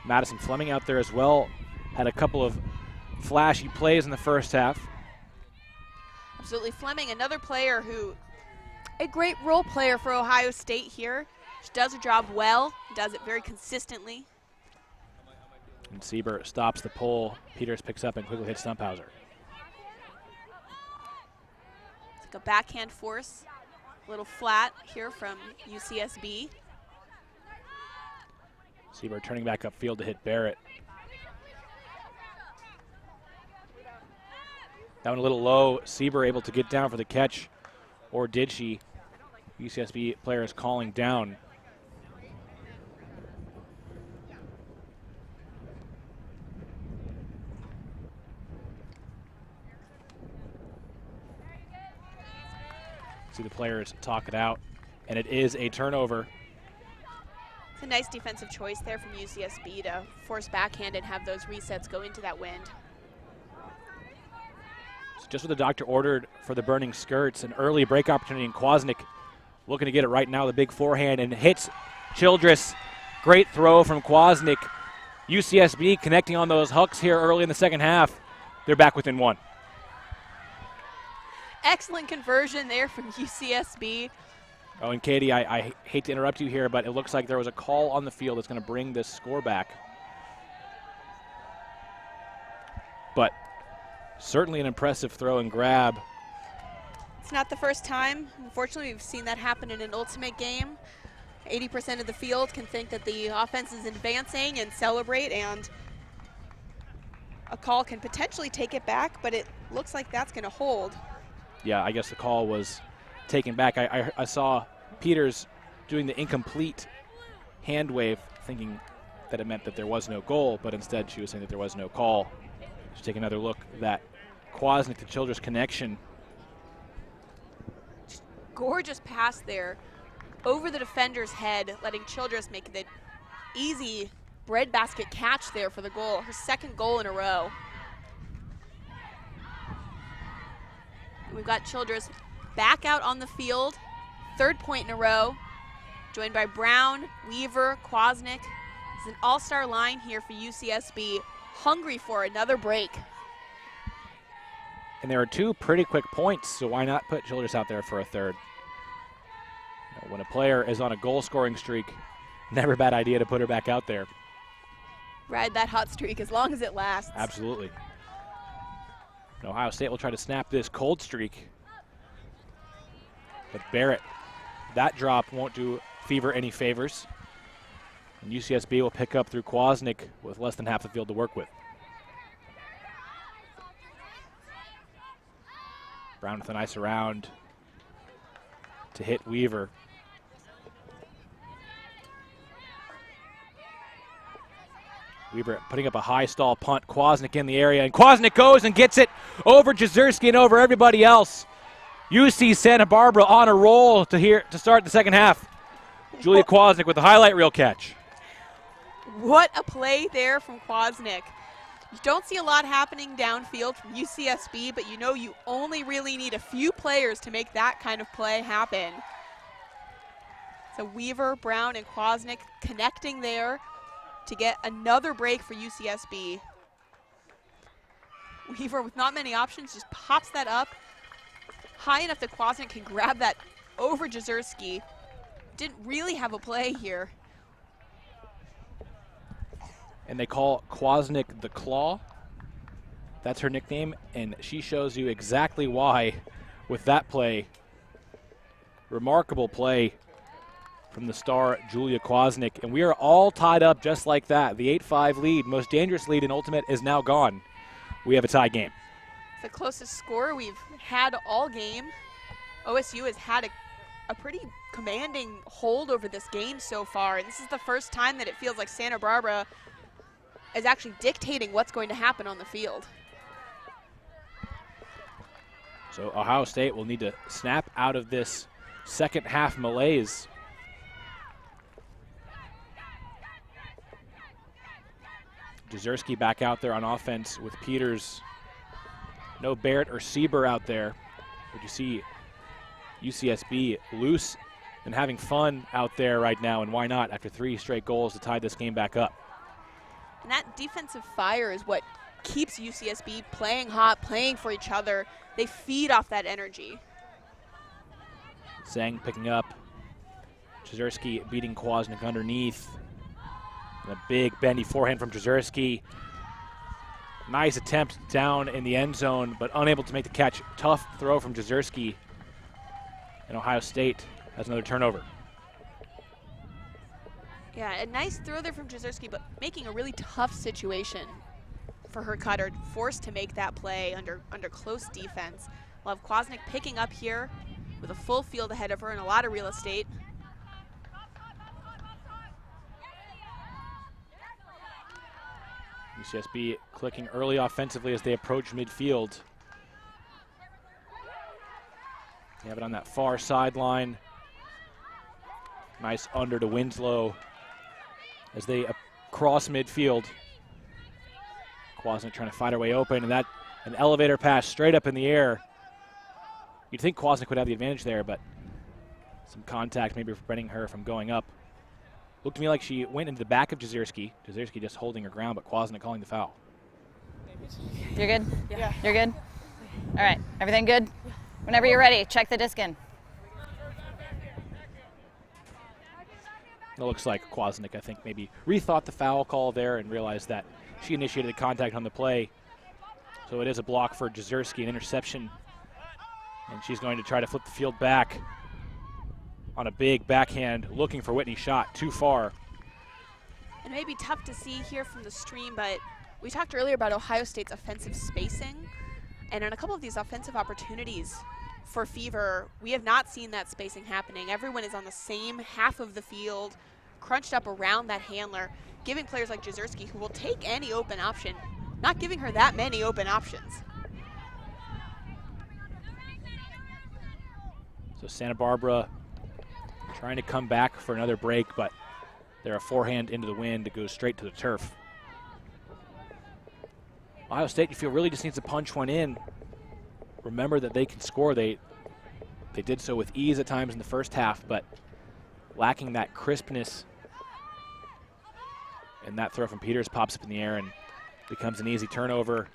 Madison Fleming out there as well. Had a couple of flashy plays in the first half. Absolutely. Fleming, another player who, a great role player for Ohio State here. She does her job well, does it very consistently. And Sieber stops the pull. Peters picks up and quickly hits Stumphauser. It's like a backhand force. A little flat here from UCSB. Sieber turning back upfield to hit Barrett. That one a little low. Sieber able to get down for the catch, or did she? UCSB players calling down. See the players talk it out, and it is a turnover. It's a nice defensive choice there from UCSB to force backhand and have those resets go into that wind. So just what the doctor ordered for the Burning Skirts, an early break opportunity in Kwasnik. Looking to get it right now, the big forehand, and hits Childress. Great throw from Kwasnik. UCSB connecting on those hooks here early in the second half. They're back within one. Excellent conversion there from UCSB. Oh, and Katie, I hate to interrupt you here, but it looks like there was a call on the field that's going to bring this score back. But Certainly an impressive throw and grab. It's not the first time. Unfortunately, we've seen that happen in an ultimate game. 80% of the field can think that the offense is advancing and celebrate, and a call can potentially take it back, but it looks like that's going to hold. Yeah, I guess the call was taken back. I saw Peters doing the incomplete hand wave, thinking that it meant that there was no goal, but instead she was saying that there was no call. Let's take another look. That Kwasnik to Childress connection. Just gorgeous pass there over the defender's head, letting Childress make the easy breadbasket catch there for the goal, her second goal in a row. We've got Childress back out on the field, third point in a row, joined by Brown, Weaver, Kwasnik. It's an all-star line here for UCSB, hungry for another break. And there are 2 pretty quick points, so why not put Childress out there for a third? You know, when a player is on a goal-scoring streak, never a bad idea to put her back out there. Ride that hot streak as long as it lasts. Absolutely. And Ohio State will try to snap this cold streak. But Barrett, that drop won't do Fever any favors. And UCSB will pick up through Kwasnik with less than half the field to work with. Brown with a nice around to hit Weaver. Weaver putting up a high stall punt. Kwasnik in the area, and Kwasnik goes and gets it over Jezierski and over everybody else. UC Santa Barbara on a roll to start the second half. Julia Kwasnik with the highlight reel catch. What a play there from Kwasnik. You don't see a lot happening downfield from UCSB, but you know you only really need a few players to make that kind of play happen. So Weaver, Brown, and Kwasnik connecting there to get another break for UCSB. Weaver, with not many options, just pops that up high enough that Kwasnik can grab that over Jezierski. Didn't really have a play here. And they call Kwasnik the Claw. That's her nickname, and she shows you exactly why with that play. Remarkable play from the star Julia Kwasnik, and we are all tied up just like that. The 8-5 lead, most dangerous lead in Ultimate, is now gone. We have a tie game. The closest score we've had all game. OSU has had a pretty commanding hold over this game so far, and this is the first time that it feels like Santa Barbara is actually dictating what's going to happen on the field. So Ohio State will need to snap out of this second half malaise. Jezierski back out there on offense with Peters. No Barrett or Sieber out there. But you see UCSB loose and having fun out there right now, and why not after 3 straight goals to tie this game back up. And that defensive fire is what keeps UCSB playing hot, playing for each other. They feed off that energy. Zhang picking up. Jezierski beating Kwasnik underneath. And a big bendy forehand from Jezierski. Nice attempt down in the end zone, but unable to make the catch. Tough throw from Jezierski. And Ohio State has another turnover. Yeah, a nice throw there from Jezierski, but making a really tough situation for her cutter, forced to make that play under close defense. We'll have Kwasnik picking up here with a full field ahead of her and a lot of real estate. UCSB clicking early offensively as they approach midfield. They have it on that far sideline. Nice under to Winslow as they cross midfield. Kwasnik trying to fight her way open, and that an elevator pass straight up in the air. You'd think Kwasnik would have the advantage there, but some contact maybe preventing her from going up. Looked to me like she went into the back of Jezierski. Jezierski just holding her ground, but Kwasnik calling the foul. You're good? Yeah. You're good? All right, everything good? Whenever you're ready, check the disc in. It looks like Kwasnik, I think, maybe rethought the foul call there and realized that she initiated the contact on the play. So it is a block for Jezierski, an interception. And she's going to try to flip the field back on a big backhand, looking for Whitney's shot, too far. It may be tough to see here from the stream, but we talked earlier about Ohio State's offensive spacing. And in a couple of these offensive opportunities for Fever, we have not seen that spacing happening. Everyone is on the same half of the field, crunched up around that handler, giving players like Jezierski, who will take any open option, not giving her that many open options. So Santa Barbara trying to come back for another break, but they're a forehand into the wind. It goes straight to the turf. Ohio State, you feel, really just needs to punch one in. Remember that they can score. They did so with ease at times in the first half, but lacking that crispness. And that throw from Peters pops up in the air and becomes an easy turnover.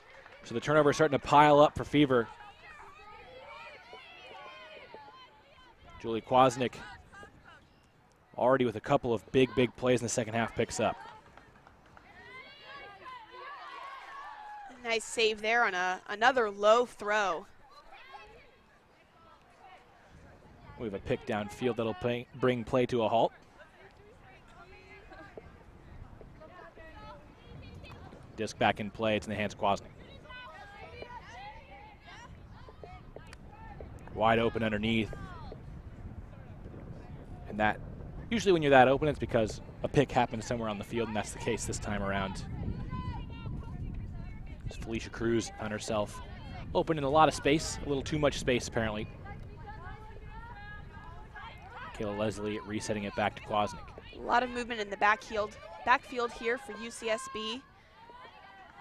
So the turnover is starting to pile up for Fever. Julie Kwasnick, already with a couple of big plays in the second half, picks up. Nice save there on another low throw. We have a pick downfield that'll bring play to a halt. Disc back in play. It's in the hands of Kwasnick. Wide open underneath. And that, usually when you're that open, it's because a pick happens somewhere on the field, and that's the case this time around. It's Felicia Cruz on herself. Open in a lot of space, a little too much space apparently. Kayla Leslie resetting it back to Kwasnick. A lot of movement in the backfield here for UCSB.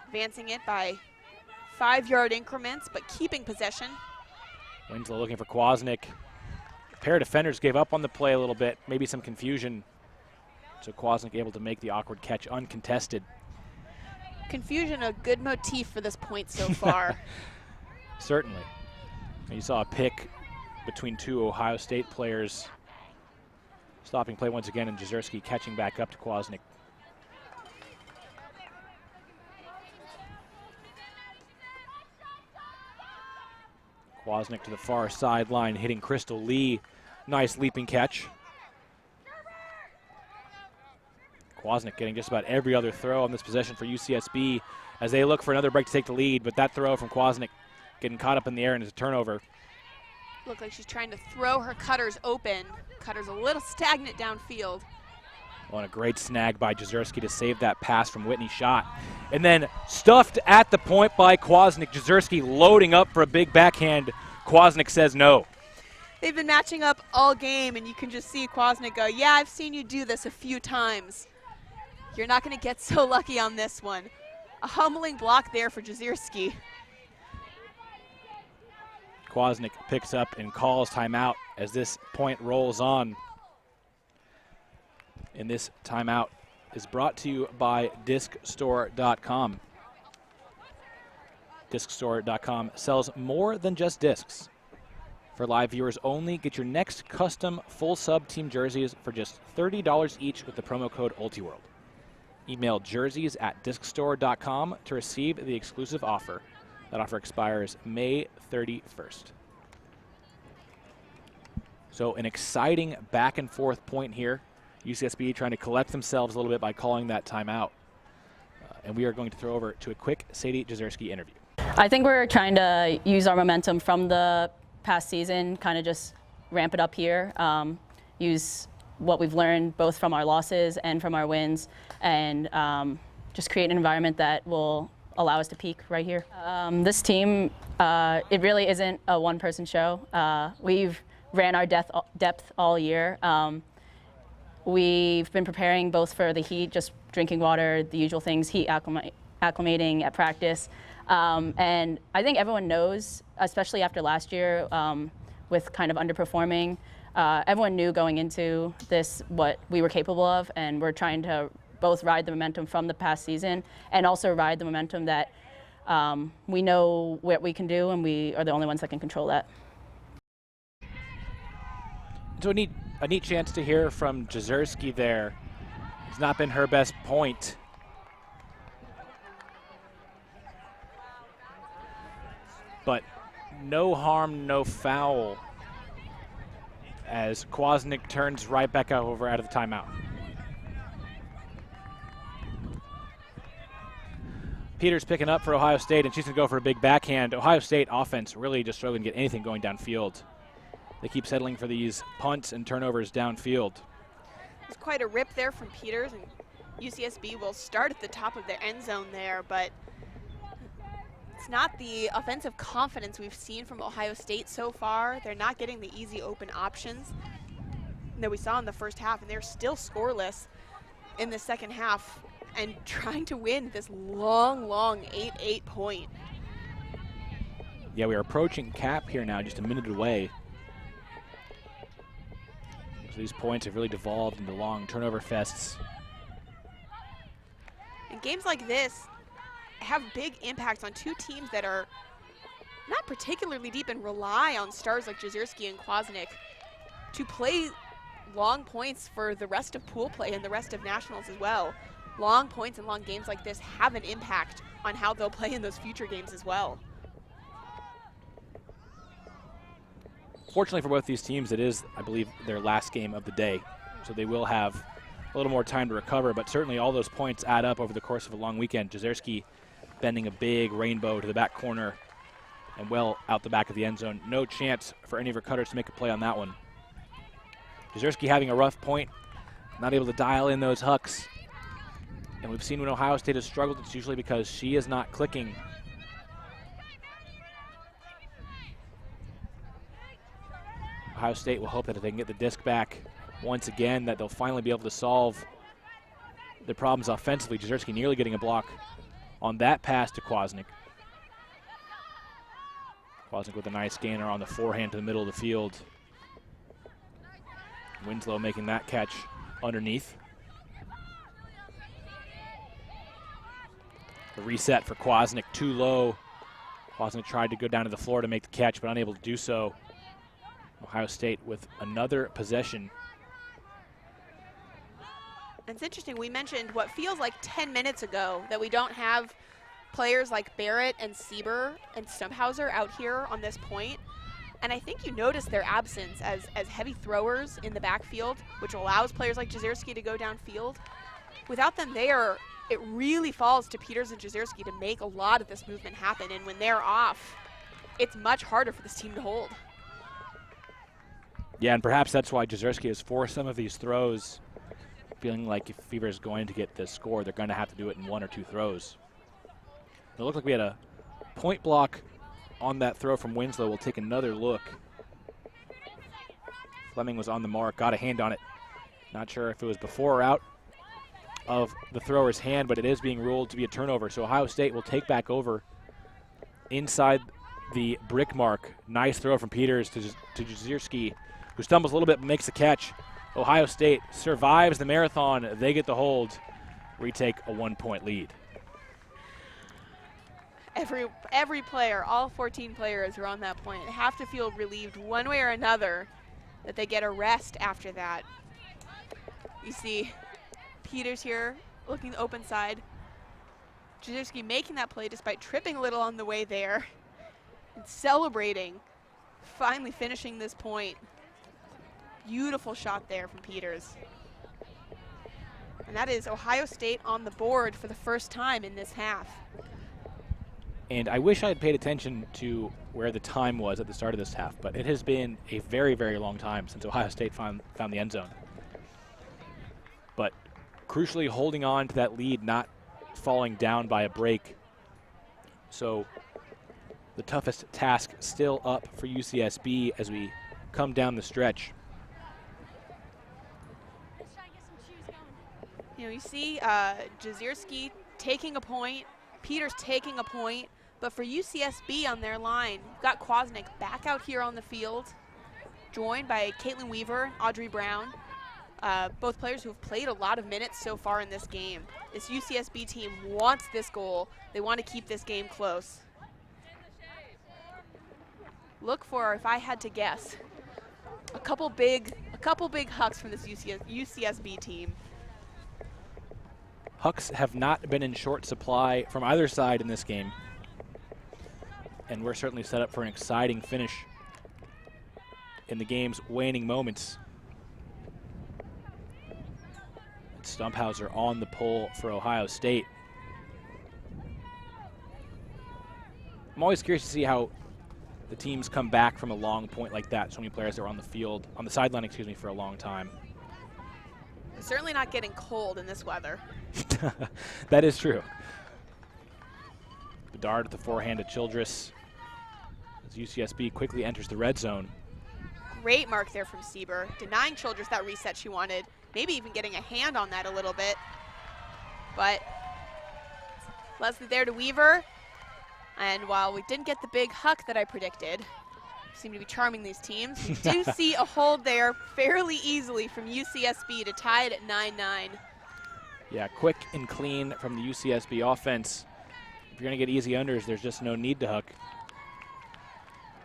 Advancing it by 5-yard increments, but keeping possession. Winslow looking for Kwasnick. A pair of defenders gave up on the play a little bit, maybe some confusion. So Kwasnick able to make the awkward catch uncontested. Confusion, a good motif for this point so far. Certainly. And you saw a pick between two Ohio State players. Stopping play once again, and Jezierski catching back up to Kwasnick. Kwasnick to the far sideline, hitting Crystal Lee. Nice leaping catch. Kwasnick getting just about every other throw on this possession for UCSB as they look for another break to take the lead, but that throw from Kwasnick getting caught up in the air and is a turnover. Look like she's trying to throw her cutters open. Cutters a little stagnant downfield. On a great snag by Jezierski to save that pass from Whitney's shot. And then stuffed at the point by Kwasnick. Jezierski loading up for a big backhand. Kwasnick says no. They've been matching up all game, and you can just see Kwasnick go, yeah, I've seen you do this a few times. You're not going to get so lucky on this one. A humbling block there for Jezierski. Kwasnick picks up and calls timeout as this point rolls on. And this timeout is brought to you by DiscStore.com. DiscStore.com sells more than just discs. For live viewers only, get your next custom full sub team jerseys for just $30 each with the promo code Ultiworld. Email jerseys@discstore.com to receive the exclusive offer. That offer expires May 31st. So an exciting back and forth point here. UCSB trying to collect themselves a little bit by calling that timeout. And we are going to throw over to a quick Sadie Jezierski interview. I think we're trying to use our momentum from the past season, kind of just ramp it up here, use what we've learned both from our losses and from our wins, and just create an environment that will allow us to peak right here. This team, it really isn't a one-person show. We've ran our depth all year. We've been preparing both for the heat, just drinking water, the usual things, heat acclimating at practice. And I think everyone knows, especially after last year with kind of underperforming, everyone knew going into this what we were capable of, and we're trying to both ride the momentum from the past season and also ride the momentum that we know what we can do, and we are the only ones that can control that. So a neat chance to hear from Jezierski there. It's not been her best point. but no harm, no foul, as Kwasnik turns right back over out of the timeout. Peters picking up for Ohio State, and she's going to go for a big backhand. Ohio State offense really just struggling to get anything going downfield. They keep settling for these punts and turnovers downfield. There's quite a rip there from Peters, and UCSB will start at the top of their end zone there, but it's not the offensive confidence we've seen from Ohio State so far. They're not getting the easy open options that we saw in the first half, and they're still scoreless in the second half and trying to win this long 8-8 point. Yeah, we are approaching cap here now, just a minute away. So these points have really devolved into long turnover fests. And games like this have big impacts on two teams that are not particularly deep and rely on stars like Jezierski and Kwasnik to play long points for the rest of pool play and the rest of nationals as well. Long points and long games like this have an impact on how they'll play in those future games as well. Fortunately for both these teams, it is, I believe, their last game of the day, so they will have a little more time to recover, but certainly all those points add up over the course of a long weekend. Jezierski bending a big rainbow to the back corner and well out the back of the end zone. No chance for any of her cutters to make a play on that one. Jezierski having a rough point, not able to dial in those hucks. And we've seen when Ohio State has struggled, it's usually because she is not clicking. Ohio State will hope that if they can get the disc back once again, that they'll finally be able to solve their problems offensively. Jezierski nearly getting a block on that pass to Kwasnik. Kwasnik with a nice gainer on the forehand to the middle of the field. Winslow making that catch underneath. The reset for Kwasnik, too low. Kwasnik tried to go down to the floor to make the catch, but unable to do so. Ohio State with another possession. It's interesting, we mentioned what feels like 10 minutes ago that we don't have players like Barrett and Sieber and Stumphauser out here on this point. And I think you notice their absence as heavy throwers in the backfield, which allows players like Jezierski to go downfield. Without them there, it really falls to Peters and Jezierski to make a lot of this movement happen. And when they're off, it's much harder for this team to hold. Yeah, and perhaps that's why Jezierski has forced some of these throws, feeling like if Fever is going to get this score, they're going to have to do it in one or two throws. It looked like we had a point block on that throw from Winslow. We'll take another look. Fleming was on the mark, got a hand on it. Not sure if it was before or out of the thrower's hand, but it is being ruled to be a turnover. So Ohio State will take back over inside the brick mark. Nice throw from Peters to Jezierski, who stumbles a little bit but makes the catch. Ohio State survives the marathon. They get the hold. Retake a 1-point lead. Every player, all 14 players who are on that point, have to feel relieved one way or another that they get a rest after that. You see Peters here looking the open side. Jezierski making that play despite tripping a little on the way there and celebrating, finally finishing this point. Beautiful shot there from Peters. And that is Ohio State on the board for the first time in this half. And I wish I had paid attention to where the time was at the start of this half, but it has been a very, very long time since Ohio State found the end zone. But crucially holding on to that lead, not falling down by a break. So the toughest task still up for UCSB as we come down the stretch. You know, you see Jezierski taking a point, Peters taking a point, but for UCSB on their line, you've got Kwasnik back out here on the field, joined by Caitlin Weaver and Audrey Brown, both players who have played a lot of minutes so far in this game. This UCSB team wants this goal. They want to keep this game close. Look for, if I had to guess, a couple big hucks from this UCSB team. Hucks have not been in short supply from either side in this game. and we're certainly set up for an exciting finish in the game's waning moments. Stumphauser on the pole for Ohio State. I'm always curious to see how the teams come back from a long point like that. So many players that were on the field, on the sideline, excuse me, for a long time. It's certainly not getting cold in this weather. That is true. Bedard at the forehand to Childress as UCSB quickly enters the red zone. Great mark there from Sieber, denying Childress that reset she wanted, maybe even getting a hand on that a little bit. But Leslie there to Weaver. And while we didn't get the big huck that I predicted, seem to be charming these teams, we do see a hold there fairly easily from UCSB to tie it at 9-9. Yeah, quick and clean from the UCSB offense. If you're going to get easy unders, there's just no need to hook.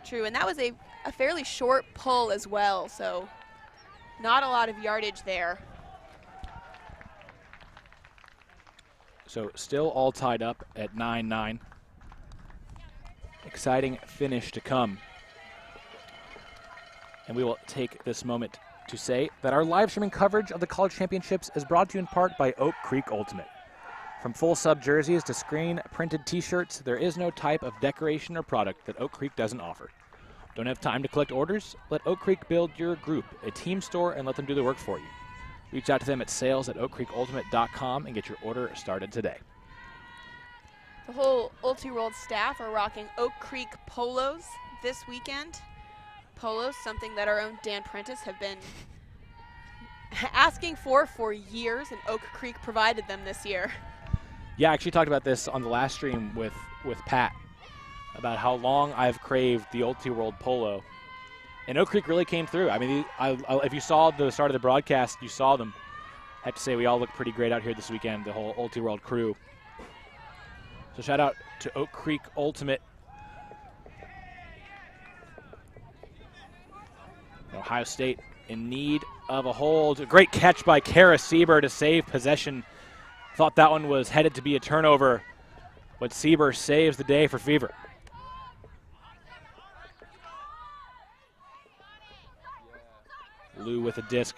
True, and that was a fairly short pull as well, so not a lot of yardage there. So still all tied up at 9-9. Exciting finish to come. And we will take this moment to say that our live streaming coverage of the college championships is brought to you in part by Oak Creek Ultimate. From full sub jerseys to screen printed t-shirts, there is no type of decoration or product that Oak Creek doesn't offer. Don't have time to collect orders? Let Oak Creek build your group, a team store, and let them do the work for you. Reach out to them at sales@oakcreekultimate.com and get your order started today. The whole Ultiworld staff are rocking Oak Creek polos this weekend. Polos, something that our own Dan Prentice have been asking for years, and Oak Creek provided them this year. Yeah, I actually talked about this on the last stream with Pat, about how long I've craved the Ultiworld polo. And Oak Creek really came through. I mean, if you saw the start of the broadcast, you saw them. I have to say, we all look pretty great out here this weekend, the whole Ultiworld crew. So shout out to Oak Creek Ultimate. Ohio State in need of a hold. A great catch by Kara Sieber to save possession. Thought that one was headed to be a turnover, but Sieber saves the day for Fever. Lou with a disc,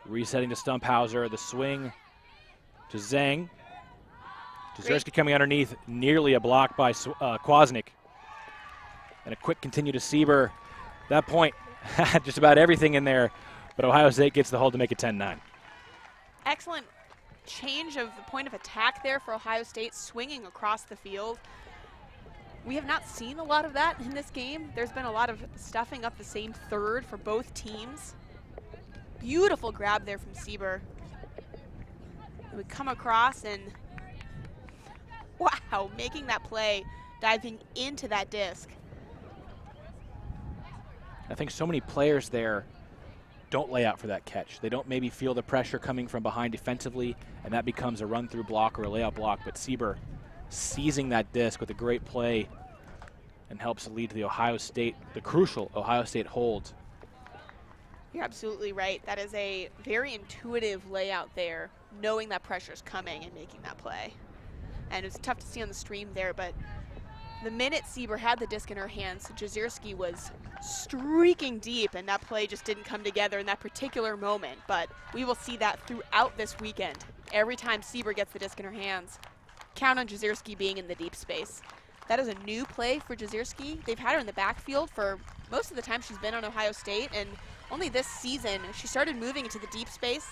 resetting to Stumphauser. The swing to Zhang. Jezierski coming underneath, nearly a block by Kwasnik. And a quick continue to Sieber. That point had just about everything in there, but Ohio State gets the hold to make it 10-9. Excellent change of the point of attack there for Ohio State, swinging across the field. We have not seen a lot of that in this game. There's been a lot of stuffing up the same third for both teams. Beautiful grab there from Sieber. We come across and, wow, making that play, diving into that disc. I think so many players there don't lay out for that catch. They don't maybe feel the pressure coming from behind defensively, and that becomes a run-through block or a layout block. But Sieber seizing that disc with a great play and helps lead to the crucial Ohio State hold. You're absolutely right. That is a very intuitive layout there, knowing that pressure's coming and making that play. And it was tough to see on the stream there, but the minute Sieber had the disc in her hands, Jezierski was streaking deep, and that play just didn't come together in that particular moment. But we will see that throughout this weekend. Every time Sieber gets the disc in her hands, count on Jezierski being in the deep space. That is a new play for Jezierski. They've had her in the backfield for most of the time she's been on Ohio State, and only this season she started moving into the deep space.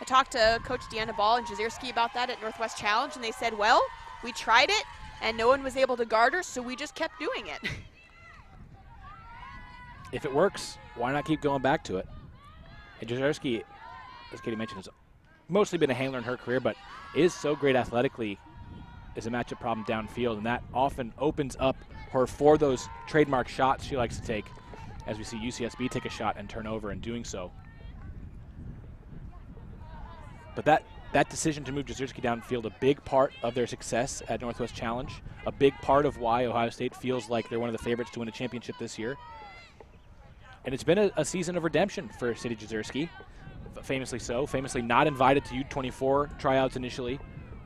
I talked to Coach Deanna Ball and Jezierski about that at Northwest Challenge, and they said, well, we tried it, and no one was able to guard her, so we just kept doing it. If it works, why not keep going back to it? And Jezierski, as Katie mentioned, has mostly been a handler in her career, but is so great athletically, is a matchup problem downfield, and that often opens up her for those trademark shots she likes to take, as we see UCSB take a shot and turn over in doing so. But that decision to move Jezierski downfield, a big part of their success at Northwest Challenge, a big part of why Ohio State feels like they're one of the favorites to win a championship this year. And it's been a season of redemption for Sadie Jezierski, famously so, famously not invited to U24 tryouts initially,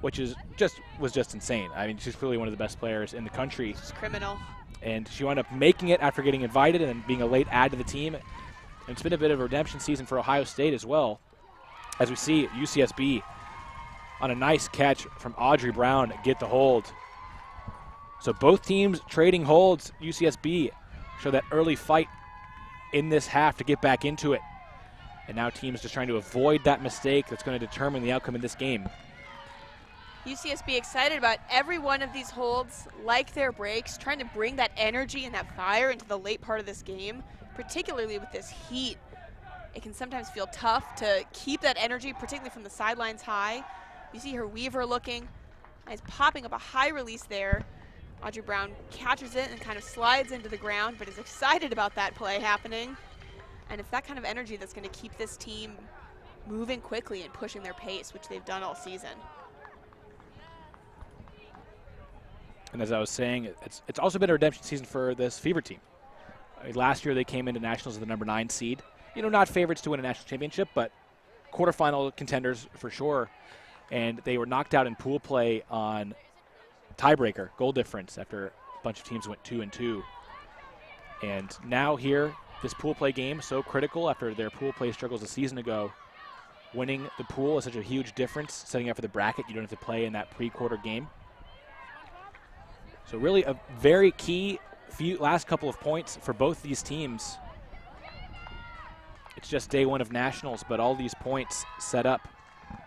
which was just insane. I mean, she's clearly one of the best players in the country. It's criminal. And she wound up making it after getting invited and then being a late add to the team. And it's been a bit of a redemption season for Ohio State as well, as we see UCSB on a nice catch from Audrey Brown get the hold. So both teams trading holds. UCSB show that early fight in this half to get back into it. And now teams just trying to avoid that mistake that's going to determine the outcome of this game. UCSB excited about every one of these holds, like their breaks, trying to bring that energy and that fire into the late part of this game, particularly with this heat. It can sometimes feel tough to keep that energy, particularly from the sidelines high. You see her weaver looking, nice popping up a high release there. Audrey Brown catches it and kind of slides into the ground, but is excited about that play happening. And it's that kind of energy that's going to keep this team moving quickly and pushing their pace, which they've done all season. And as I was saying, it's also been a redemption season for this Fever team. Last year they came into nationals as the number 9 seed. You know, not favorites to win a national championship, but quarterfinal contenders for sure. And they were knocked out in pool play on tiebreaker, goal difference, after a bunch of teams went 2-2. And now here, this pool play game, so critical after their pool play struggles a season ago. Winning the pool is such a huge difference, setting up for the bracket. You don't have to play in that pre-quarter game. So really a very key last couple of points for both these teams. It's just day one of nationals, but all these points set up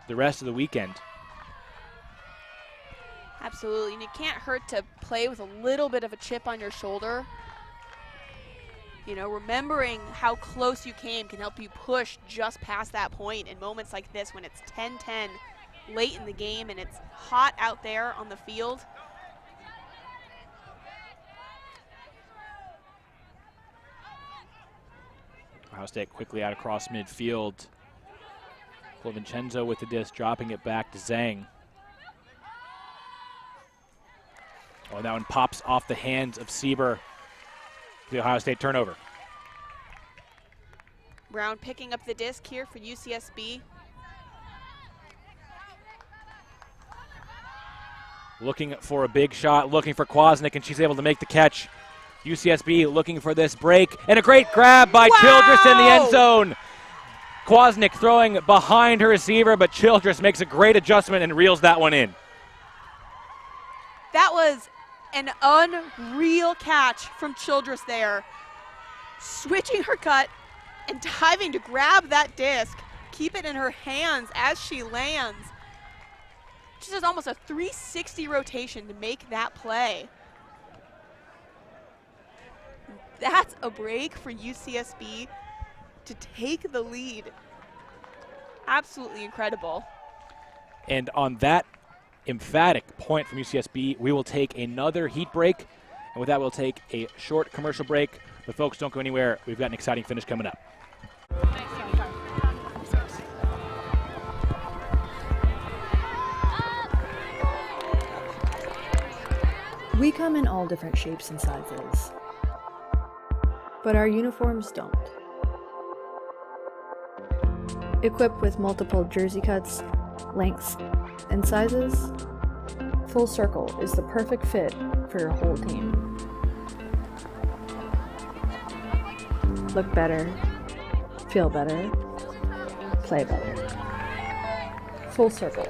the rest of the weekend. Absolutely, and it can't hurt to play with a little bit of a chip on your shoulder. You know, remembering how close you came can help you push just past that point in moments like this when it's 10-10 late in the game and it's hot out there on the field. Ohio State quickly out across midfield. Vincenzo with the disc, dropping it back to Zhang. Oh, that one pops off the hands of Sieber. The Ohio State turnover. Brown picking up the disc here for UCSB. Looking for a big shot, looking for Kwasnick, and she's able to make the catch. UCSB looking for this break, and a great grab by Childress in the end zone. Kwasnick throwing behind her receiver, but Childress makes a great adjustment and reels that one in. That was an unreal catch from Childress there. Switching her cut and diving to grab that disc, keep it in her hands as she lands. She does almost a 360 rotation to make that play. That's a break for UCSB to take the lead. Absolutely incredible. And on that emphatic point from UCSB, we will take another heat break. And with that, we'll take a short commercial break. But folks, don't go anywhere. We've got an exciting finish coming up. We come in all different shapes and sizes, but our uniforms don't. Equipped with multiple jersey cuts, lengths, and sizes, Full Circle is the perfect fit for your whole team. Look better, feel better, play better. Full Circle.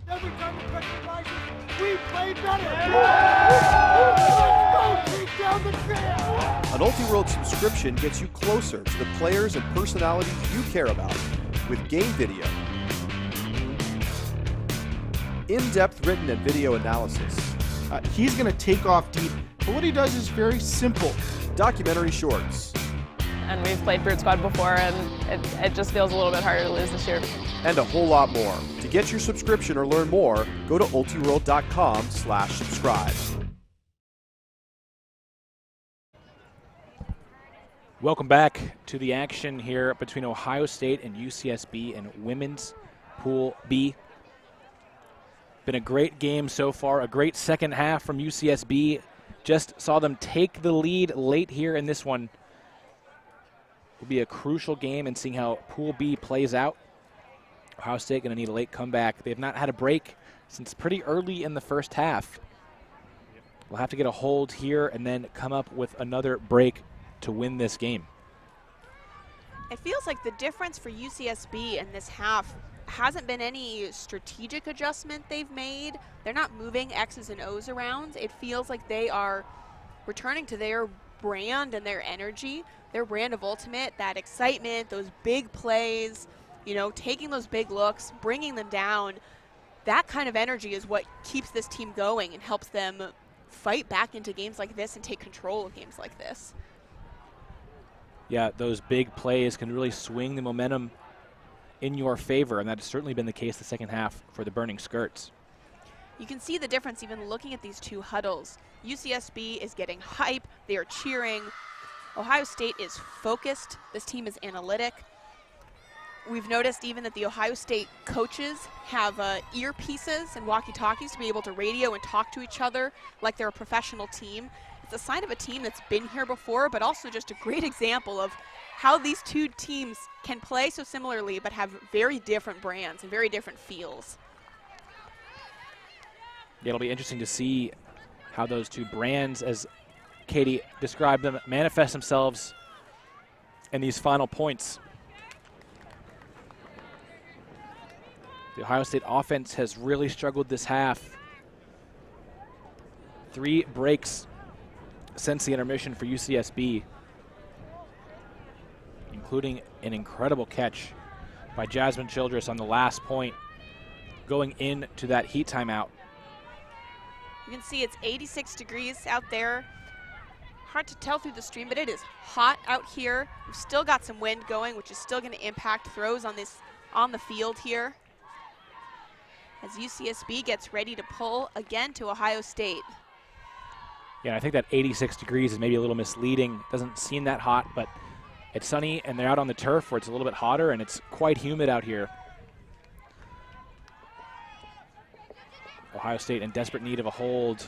Every time the pressure rises, we play better. Let's go, take down the trail. An Ultiworld subscription gets you closer to the players and personalities you care about with game video, in-depth written and video analysis. He's going to take off deep, but what he does is very simple. documentary shorts. And we've played Brute Squad before, and it just feels a little bit harder to lose this year. And a whole lot more. To get your subscription or learn more, go to ultiworld.com/subscribe. Welcome back to the action here between Ohio State and UCSB in Women's Pool B. Been a great game so far, a great second half from UCSB. Just saw them take the lead late here in this one. Will be a crucial game in seeing how Pool B plays out. Ohio State going to need a late comeback. They have not had a break since pretty early in the first half. We'll have to get a hold here and then come up with another break to win this game. It feels like the difference for UCSB in this half hasn't been any strategic adjustment they've made. They're not moving X's and O's around. It feels like they are returning to their brand and their energy, their brand of ultimate, that excitement, those big plays, you know, taking those big looks, bringing them down. That kind of energy is what keeps this team going and helps them fight back into games like this and take control of games like this. Yeah, those big plays can really swing the momentum in your favor, and that's certainly been the case the second half for the Burning Skirts. You can see the difference even looking at these two huddles. UCSB is getting hype. They are cheering. Ohio State is focused. This team is analytic. We've noticed even that the Ohio State coaches have earpieces and walkie-talkies to be able to radio and talk to each other like they're a professional team. It's a sign of a team that's been here before, but also just a great example of how these two teams can play so similarly but have very different brands and very different feels. Yeah, it'll be interesting to see how those two brands, as Katie described them, manifest themselves in these final points. The Ohio State offense has really struggled this half. 3 breaks since the intermission for UCSB, including an incredible catch by Jasmine Childress on the last point going into that heat timeout. You can see it's 86 degrees out there. Hard to tell through the stream, but it is hot out here. We've still got some wind going, which is still going to impact throws on the field here, as UCSB gets ready to pull again to Ohio State. Yeah, I think that 86 degrees is maybe a little misleading. Doesn't seem that hot, but it's sunny and they're out on the turf where it's a little bit hotter and it's quite humid out here. Ohio State in desperate need of a hold.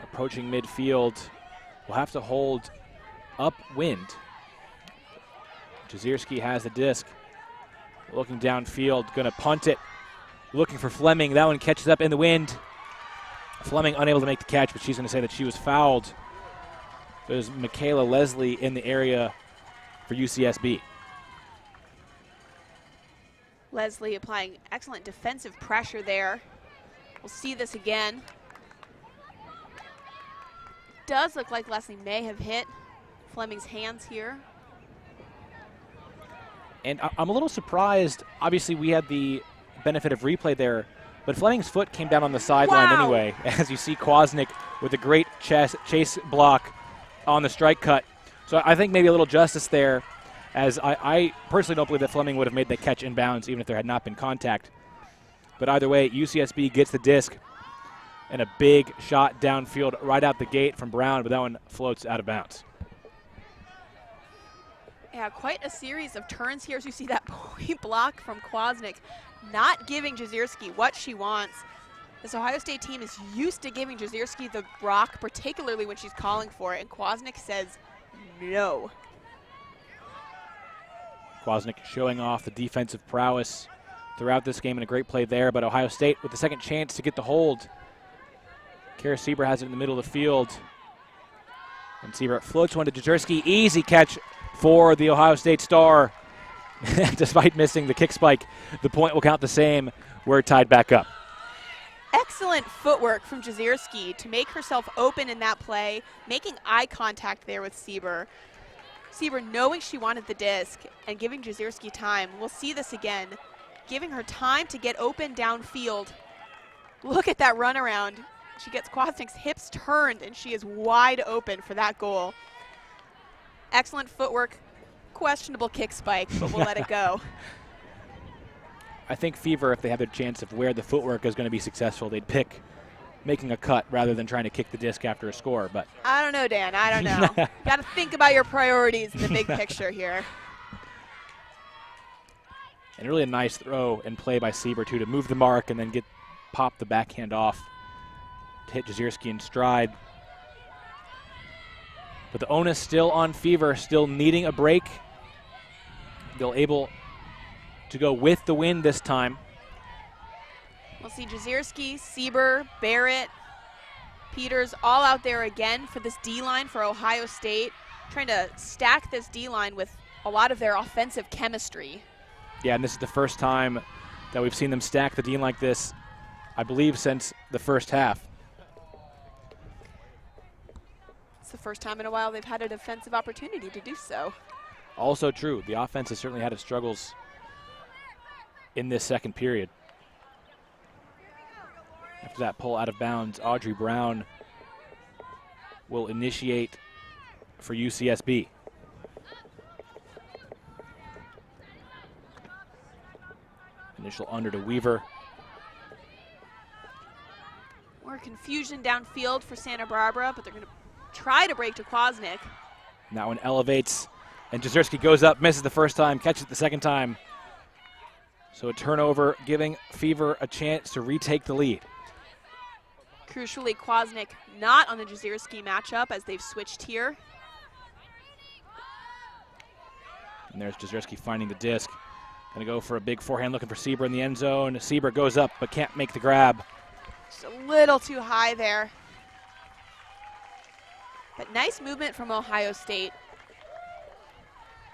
Approaching midfield. Will have to hold upwind. Jazierski has the disc. Looking downfield, gonna punt it. Looking for Fleming. That one catches up in the wind. Fleming unable to make the catch, but she's going to say that she was fouled. There's Michaela Leslie in the area for UCSB. Leslie applying excellent defensive pressure there. We'll see this again. Does look like Leslie may have hit Fleming's hands here. And I'm a little surprised. Obviously, we had the benefit of replay there, but Fleming's foot came down on the sideline anyway, as you see Kwasnick with a great chase block on the strike cut. So I think maybe a little justice there, as I personally don't believe that Fleming would have made that catch inbounds even if there had not been contact. But either way, UCSB gets the disc and a big shot downfield right out the gate from Brown, but that one floats out of bounds. Yeah, quite a series of turns here as you see that point block from Kwasnick, not giving Jazierski what she wants. This Ohio State team is used to giving Jazierski the rock, particularly when she's calling for it, and Kwasnick says no. Kwasnick showing off the defensive prowess throughout this game, and a great play there, but Ohio State with the second chance to get the hold. Kara Sieber has it in the middle of the field. And Sieber floats one to Jazierski. Easy catch for the Ohio State star. Despite missing the kick spike, the point will count the same. We're tied back up. Excellent footwork from Jazierski to make herself open in that play, making eye contact there with Sieber. Sieber knowing she wanted the disc and giving Jazierski time. We'll see this again, giving her time to get open downfield. Look at that runaround. She gets Kwasnick's hips turned, and she is wide open for that goal. Excellent footwork. Questionable kick spike, but we'll let it go. I think Fever, if they have their chance of where the footwork is going to be successful, they'd pick making a cut rather than trying to kick the disc after a score. But I don't know, Dan. I don't know. Got to think about your priorities in the big picture here. And really a nice throw and play by Sieber, too, to move the mark and then pop the backhand off to hit Jazierski in stride. But the onus still on Fever, still needing a break. They're able to go with the win this time. We'll see Jazierski, Sieber, Barrett, Peters all out there again for this D-line for Ohio State, trying to stack this D-line with a lot of their offensive chemistry. Yeah, and this is the first time that we've seen them stack the D like this, I believe, since the first half. It's the first time in a while they've had a defensive opportunity to do so. Also true. The offense has certainly had its struggles in this second period. After that pull out of bounds, Audrey Brown will initiate for UCSB. Initial under to Weaver. More confusion downfield for Santa Barbara, but they're going to try to break to Kwasnick. And that one elevates, and Jazierski goes up, misses the first time, catches it the second time. So a turnover, giving Fever a chance to retake the lead. Crucially, Kwasnick not on the Jazierski matchup as they've switched here. And there's Jazierski finding the disc. Going to go for a big forehand, looking for Sieber in the end zone. Sieber goes up, but can't make the grab. Just a little too high there. But nice movement from Ohio State.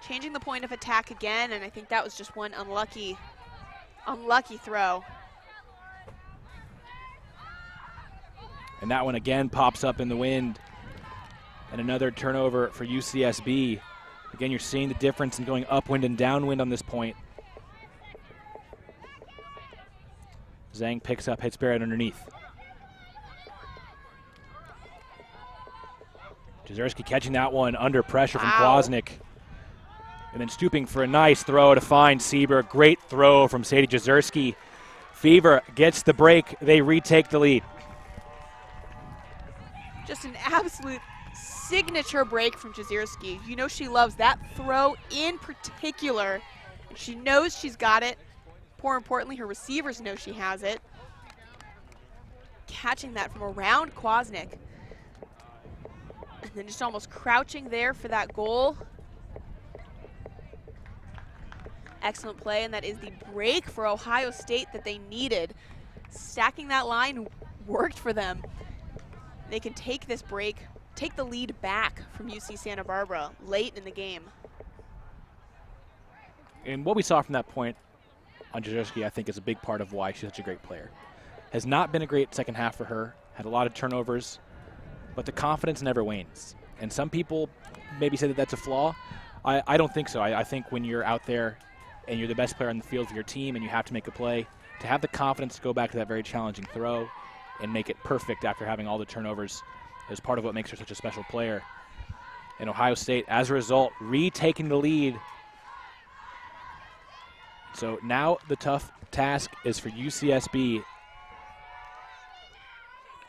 Changing the point of attack again, and I think that was just one unlucky throw. And that one again pops up in the wind. And another turnover for UCSB. Again, you're seeing the difference in going upwind and downwind on this point. Zhang picks up, hits Barrett underneath. Jazierski catching that one under pressure from Kwasnick. And then stooping for a nice throw to find Sieber. Great throw from Sadie Jazierski. Fever gets the break. They retake the lead. Just an absolute signature break from Jazierski. You know she loves that throw in particular. And she knows she's got it. More importantly, her receivers know she has it. Catching that from around Kwasnick. And then just almost crouching there for that goal. Excellent play, and that is the break for Ohio State that they needed. Stacking that line worked for them. They can take this break, take the lead back from UC Santa Barbara late in the game. And what we saw from that point on Jazierski, I think, is a big part of why she's such a great player. Has not been a great second half for her, had a lot of turnovers, but the confidence never wanes. And some people maybe say that that's a flaw. I don't think so. I think when you're out there and you're the best player on the field for your team and you have to make a play, to have the confidence to go back to that very challenging throw and make it perfect after having all the turnovers is part of what makes her such a special player. And Ohio State, as a result, retaking the lead. So now the tough task is for UCSB.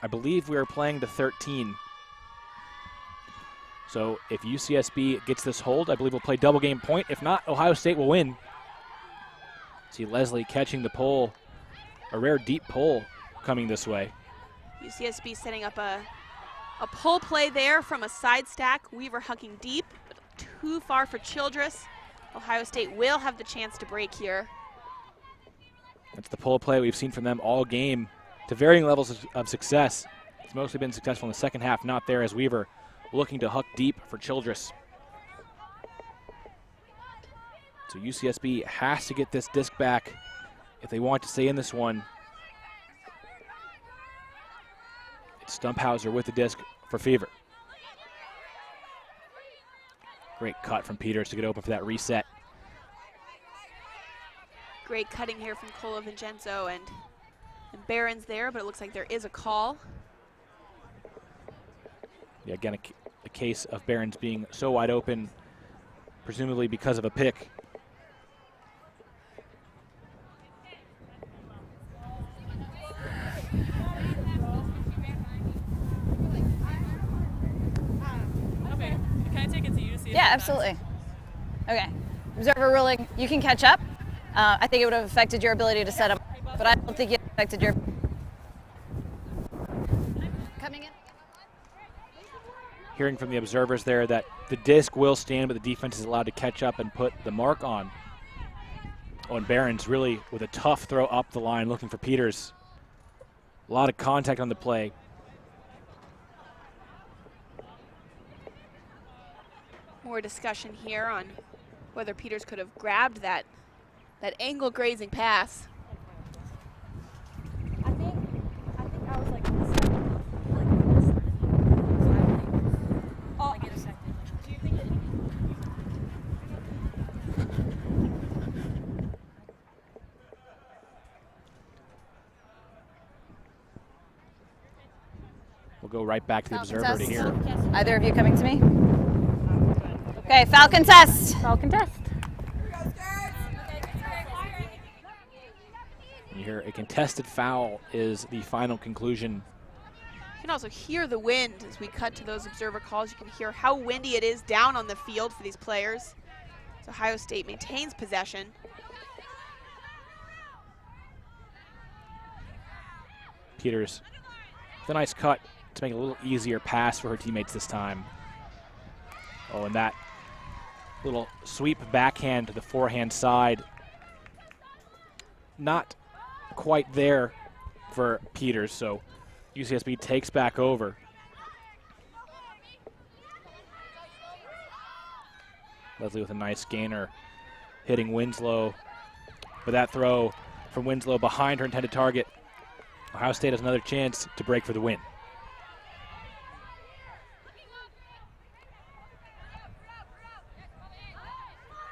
I believe we are playing to 13. So if UCSB gets this hold, I believe we'll play double game point. If not, Ohio State will win. See Leslie catching the pull, a rare deep pull coming this way. UCSB setting up a pull play there from a side stack. Weaver hucking deep, but too far for Childress. Ohio State will have the chance to break here. That's the pull play we've seen from them all game to varying levels of success. It's mostly been successful in the second half, not there as Weaver looking to huck deep for Childress. So UCSB has to get this disc back if they want to stay in this one. It's Stumphauser with the disc for Fever. Great cut from Peters to get open for that reset. Great cutting here from Cola Vincenzo and Barron's there, but it looks like there is a call. Yeah, again, a case of Barons being so wide open, presumably because of a pick. Okay, can I take it to UCSB? Yeah, absolutely. Okay. Observer ruling, you can catch up. I think it would have affected your ability to set up, but I don't think it affected your... Coming in. Hearing from the observers there that the disc will stand, but the defense is allowed to catch up and put the mark on. Oh, and Barons really with a tough throw up the line looking for Peters. A lot of contact on the play. More discussion here on whether Peters could have grabbed that angle grazing pass. I think I was like a second off, like this. So I like, do you think We'll go right back to the observer to hear. Either of you coming to me? Okay, Falcon test. Falcon test. You hear a contested foul is the final conclusion. You can also hear the wind as we cut to those observer calls. You can hear how windy it is down on the field for these players. So Ohio State maintains possession. Peters with a nice cut to make it a little easier pass for her teammates this time. Oh, and that little sweep backhand to the forehand side. Not quite there for Peters, so UCSB takes back over. Leslie with a nice gainer, hitting Winslow. But that throw from Winslow behind her intended target. Ohio State has another chance to break for the win.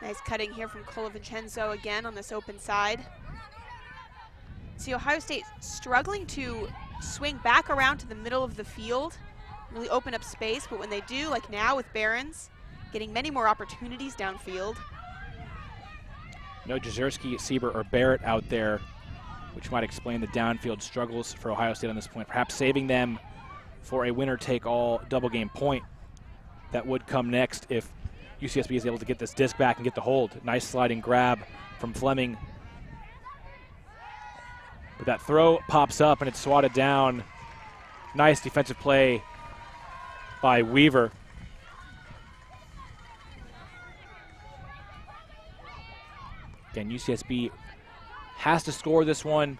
Nice cutting here from Colavincenzo again on this open side. See Ohio State struggling to swing back around to the middle of the field, really open up space, but when they do, like now with Barons, getting many more opportunities downfield. No Jezierski, Sieber, or Barrett out there, which might explain the downfield struggles for Ohio State on this point, perhaps saving them for a winner-take-all double game point that would come next if UCSB is able to get this disc back and get the hold. Nice sliding grab from Fleming. But that throw pops up and it's swatted down. Nice defensive play by Weaver. Again, UCSB has to score this one.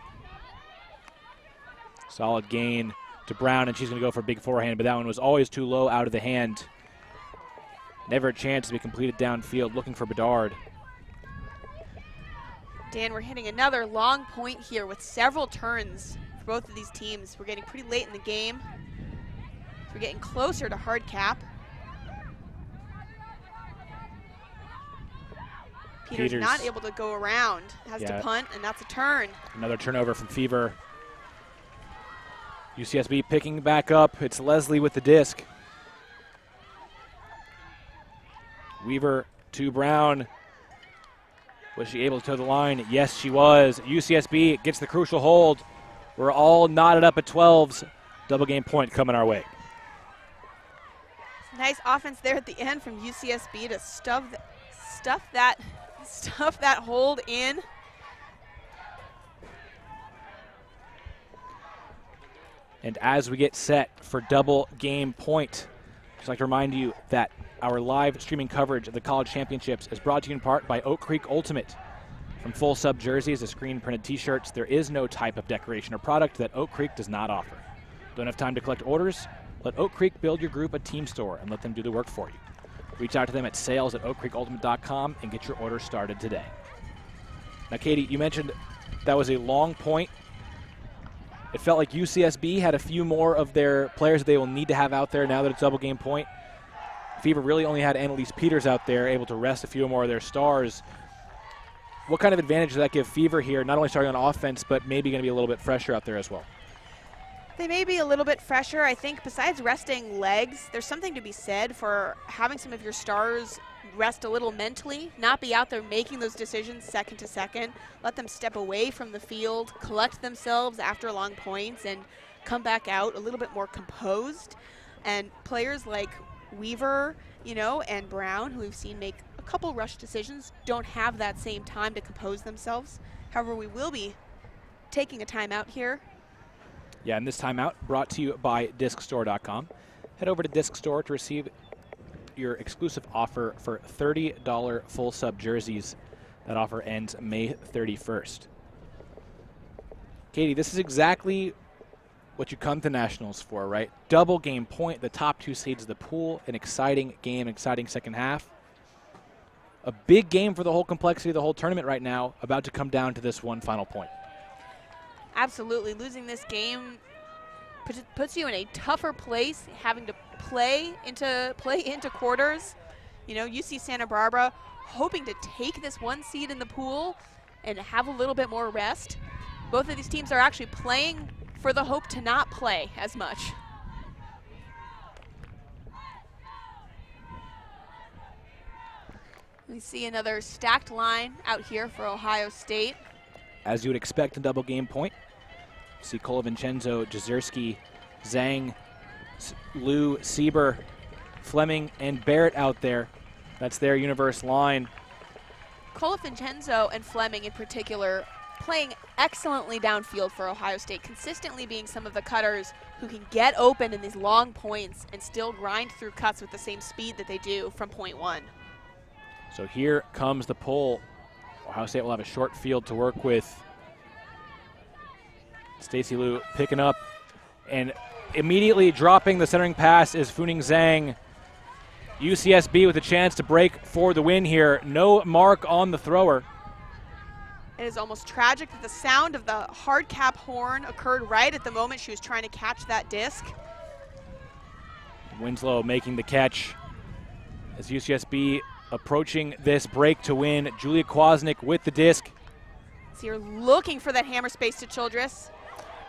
Solid gain to Brown, and she's going to go for a big forehand, but that one was always too low out of the hand. Never a chance to be completed downfield, looking for Bedard. Dan, we're hitting another long point here with several turns for both of these teams. We're getting pretty late in the game. We're getting closer to hard cap. Peters not able to go around. Has to punt, and that's a turn. Another turnover from Fever. UCSB picking back up. It's Leslie with the disc. Weaver to Brown. Was she able to toe the line? Yes, she was. UCSB gets the crucial hold. We're all knotted up at 12s. Double game point coming our way. Nice offense there at the end from UCSB to stuff that hold in. And as we get set for double game point, I'd just like to remind you that our live streaming coverage of the college championships is brought to you in part by Oak Creek Ultimate. From full sub jerseys to screen printed t-shirts, there is no type of decoration or product that Oak Creek does not offer. Don't have time to collect orders? Let Oak Creek build your group a team store and let them do the work for you. Reach out to them at sales@oakcreekultimate.com and get your order started today. Now, Katie, you mentioned that was a long point. It felt like UCSB had a few more of their players that they will need to have out there now that it's double game point. Fever really only had Annalise Peters out there, able to rest a few more of their stars. What kind of advantage does that give Fever here, not only starting on offense, but maybe going to be a little bit fresher out there as well? They may be a little bit fresher. I think besides resting legs, there's something to be said for having some of your stars rest a little mentally, not be out there making those decisions second to second. Let them step away from the field, collect themselves after long points, and come back out a little bit more composed. And players like Weaver, and Brown, who we've seen make a couple rush decisions, don't have that same time to compose themselves. However, we will be taking a timeout here. Yeah, and this timeout brought to you by DiscStore.com. Head over to DiscStore to receive your exclusive offer for $30 full sub jerseys. That offer ends May 31st. Katie, this is exactly what you come to Nationals for, right? Double game point, the top 2 seeds of the pool, an exciting game, exciting second half. A big game for the whole complexity of the whole tournament right now, about to come down to this one final point. Absolutely. Losing this game puts you in a tougher place, having to play into quarters. UC Santa Barbara hoping to take this 1 seed in the pool and have a little bit more rest. Both of these teams are actually playing for the hope to not play as much. We see another stacked line out here for Ohio State. As you would expect in double game point, you see Colavincenzo, Jezierski, Zhang, Liu, Sieber, Fleming, and Barrett out there. That's their universe line. Colavincenzo and Fleming in particular playing excellently downfield for Ohio State, consistently being some of the cutters who can get open in these long points and still grind through cuts with the same speed that they do from point 1. So here comes the pull. Ohio State will have a short field to work with. Stacy Liu picking up and immediately dropping the centering pass is Funing Zhang. UCSB with a chance to break for the win here. No mark on the thrower. It is almost tragic that the sound of the hard cap horn occurred right at the moment she was trying to catch that disc. Winslow making the catch as UCSB approaching this break to win. Julia Kwasnik with the disc. So you're looking for that hammer space to Childress.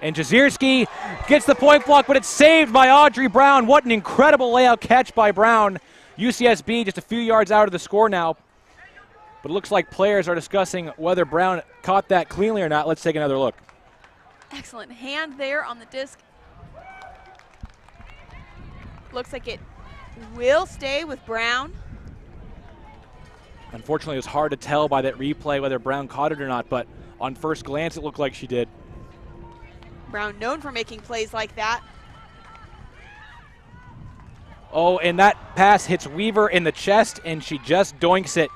And Jezierski gets the point block, but it's saved by Audrey Brown. What an incredible layout catch by Brown. UCSB just a few yards out of the score now. But it looks like players are discussing whether Brown caught that cleanly or not. Let's take another look. Excellent hand there on the disc. Looks like it will stay with Brown. Unfortunately, it was hard to tell by that replay whether Brown caught it or not, but on first glance, it looked like she did. Brown known for making plays like that. Oh, and that pass hits Weaver in the chest, and she just doinks it.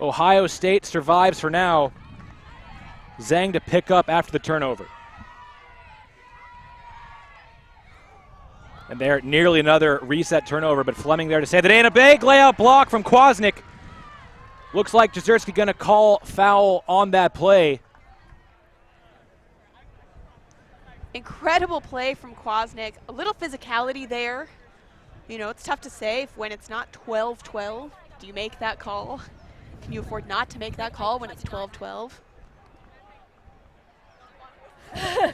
Ohio State survives for now. Zhang to pick up after the turnover. And there, nearly another reset turnover, but Fleming there to say that ain't a big layout block from Kwasnik. Looks like Jezierski going to call foul on that play. Incredible play from Kwasnik. A little physicality there. It's tough to say when it's not 12-12. Do you make that call? Can you afford not to make that call when it's 12-12?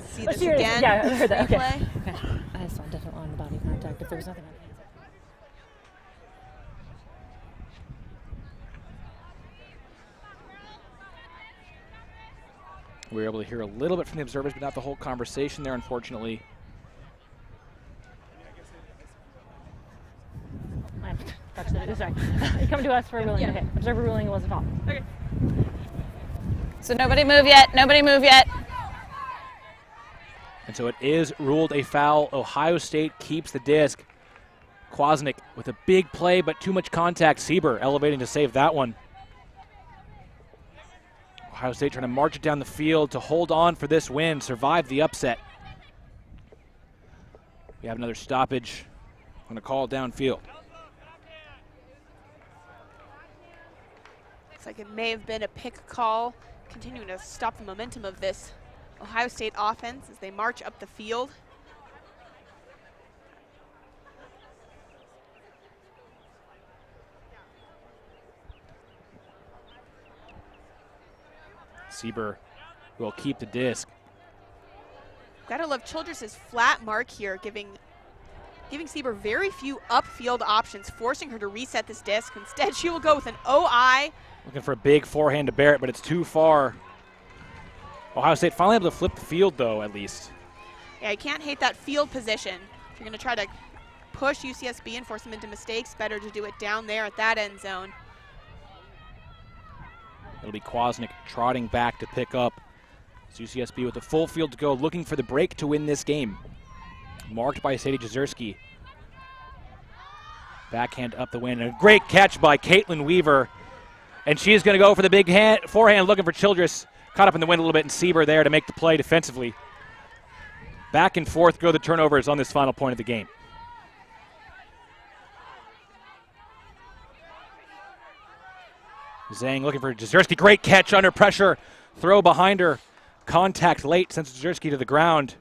See this again? Yeah, I heard that. Okay. I saw a different line of body contact if there was nothing on the inside. We were able to hear a little bit from the observers, but not the whole conversation there, unfortunately. Sorry. You come to us for a ruling. Yeah. Okay. Observer ruling, it wasn't a foul. Okay. So nobody move yet. Nobody move yet. And so it is ruled a foul. Ohio State keeps the disc. Kwasnik with a big play, but too much contact. Sieber elevating to save that one. Ohio State trying to march it down the field to hold on for this win, survive the upset. We have another stoppage. I'm going to call it downfield. Looks like it may have been a pick call, continuing to stop the momentum of this Ohio State offense as they march up the field. Sieber will keep the disc. Gotta love Childress's flat mark here, giving Sieber very few upfield options, forcing her to reset this disc. Instead, she will go with an OI. Looking for a big forehand to Barrett, but it's too far. Ohio State finally able to flip the field, though, at least. Yeah, you can't hate that field position. If you're going to try to push UCSB and force them into mistakes, better to do it down there at that end zone. It'll be Kwasnik trotting back to pick up. It's UCSB with a full field to go, looking for the break to win this game. Marked by Sadie Jezierski. Backhand up the wind. And a great catch by Caitlin Weaver. And she is going to go for the big forehand, looking for Childress. Caught up in the wind a little bit, and Sieber there to make the play defensively. Back and forth go the turnovers on this final point of the game. Zhang looking for Jezierski. Great catch under pressure. Throw behind her. Contact late, sends Jezierski to the ground.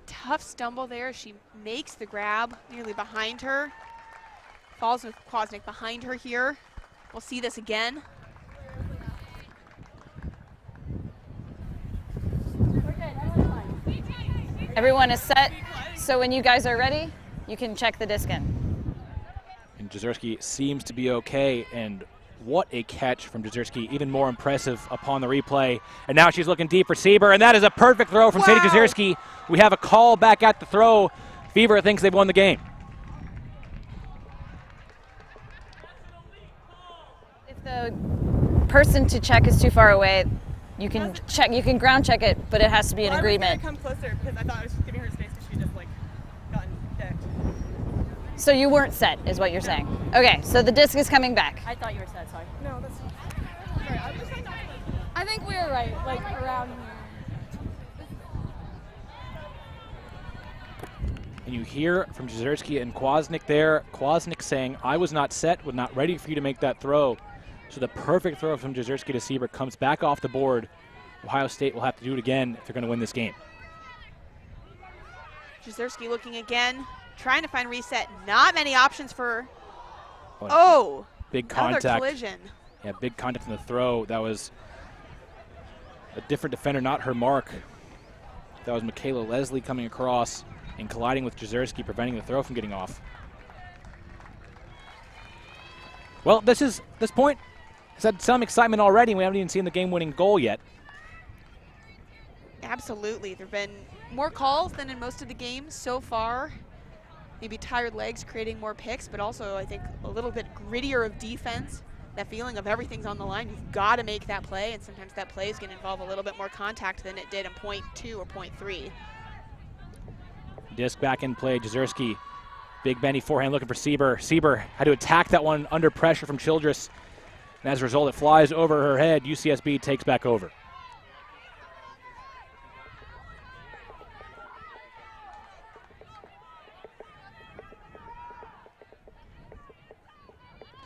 Tough stumble there. She makes the grab nearly behind her. Falls with Kwasnik behind her here. We'll see this again. Everyone is set, so when you guys are ready, you can check the disc in. And Jezierski seems to be okay, and what a catch from Jezierski, even more impressive upon the replay. And now she's looking deep for Sieber, and that is a perfect throw from Sadie Jezierski. We have a call back at the throw. Fever thinks they've won the game. If the person to check is too far away, you can check. You can ground check it, but it has to be an agreement. I was gonna come closer because I thought I was giving her space because she just like gotten decked. So you weren't set, is what you're saying. Okay, so the disc is coming back. I thought you were set, sorry. No, that's. Sorry, I was just. I think we were right, like around. And you hear from Jezierski and Kwasnik there. Kwasnik saying, I was not set, was not ready for you to make that throw. So the perfect throw from Jezierski to Sieber comes back off the board. Ohio State will have to do it again if they're going to win this game. Jezierski looking again, trying to find reset. Not many options for. Oh, big contact. Another collision. Yeah, big contact in the throw. That was a different defender, not her mark. That was Michaela Leslie coming across and colliding with Jezierski, preventing the throw from getting off. Well, this point has had some excitement already. We haven't even seen the game-winning goal yet. Absolutely. There have been more calls than in most of the games so far. Maybe tired legs creating more picks, but also I think a little bit grittier of defense. That feeling of everything's on the line. You've got to make that play, and sometimes that play is going to involve a little bit more contact than it did in point 2 or point 3. Disc back in play. Jezierski, big bendy forehand looking for Sieber. Sieber had to attack that one under pressure from Childress. And as a result, it flies over her head. UCSB takes back over.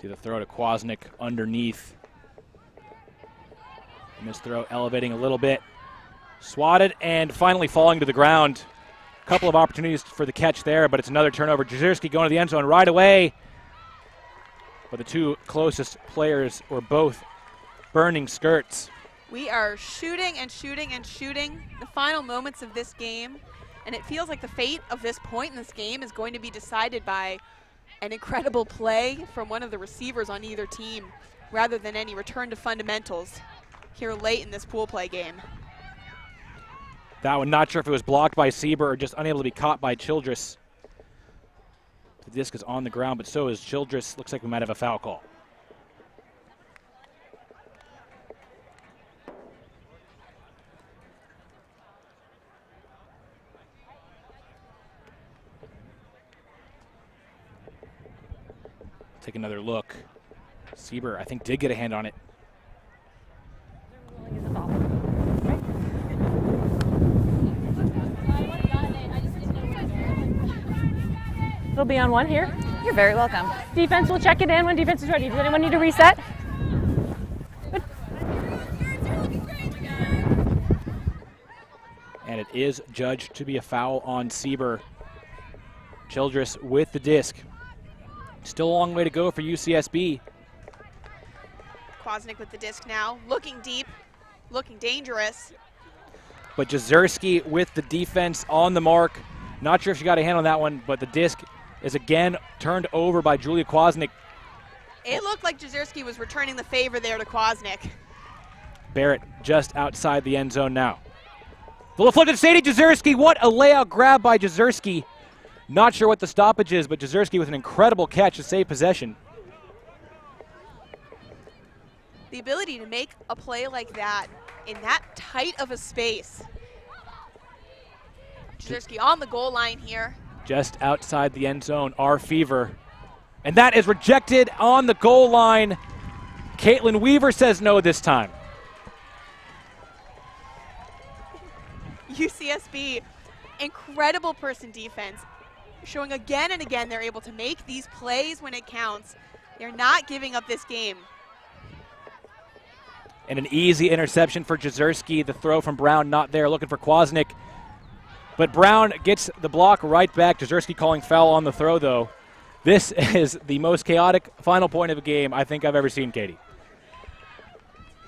See the throw to Kwasnik underneath. And this throw elevating a little bit. Swatted and finally falling to the ground. Couple of opportunities for the catch there, but it's another turnover. Jezierski going to the end zone right away. But the two closest players were both burning skirts. We are shooting and shooting and shooting the final moments of this game, and it feels like the fate of this point in this game is going to be decided by an incredible play from one of the receivers on either team rather than any return to fundamentals here late in this pool play game. That one, not sure if it was blocked by Sieber or just unable to be caught by Childress. The disc is on the ground, but so is Childress. Looks like we might have a foul call. Take another look. Sieber, I think, did get a hand on it. It'll be on one here. You're very welcome. Defense will check it in when defense is ready. Does anyone need to reset? Good. And it is judged to be a foul on Sieber. Childress with the disc. Still a long way to go for UCSB. Kwasnik with the disc now, looking deep, looking dangerous. but Jezierski with the defense on the mark. Not sure if she got a hand on that one, but the disc is again turned over by Julia Kwasnick. It looked like Jezierski was returning the favor there to Kwasnick. Barrett just outside the end zone now. The deflected Sadie Jezierski. What a layout grab by Jezierski. Not sure what the stoppage is, but Jezierski with an incredible catch to save possession. The ability to make a play like that in that tight of a space. Jezierski on the goal line here. Just outside the end zone, our fever. And that is rejected on the goal line. Caitlin Weaver says no this time. UCSB, incredible person defense. Showing again and again they're able to make these plays when it counts. They're not giving up this game. And an easy interception for Jezierski. The throw from Brown not there, looking for Kwasnick. But Brown gets the block right back. Jezierski calling foul on the throw, though. This is the most chaotic final point of a game I think I've ever seen, Katie.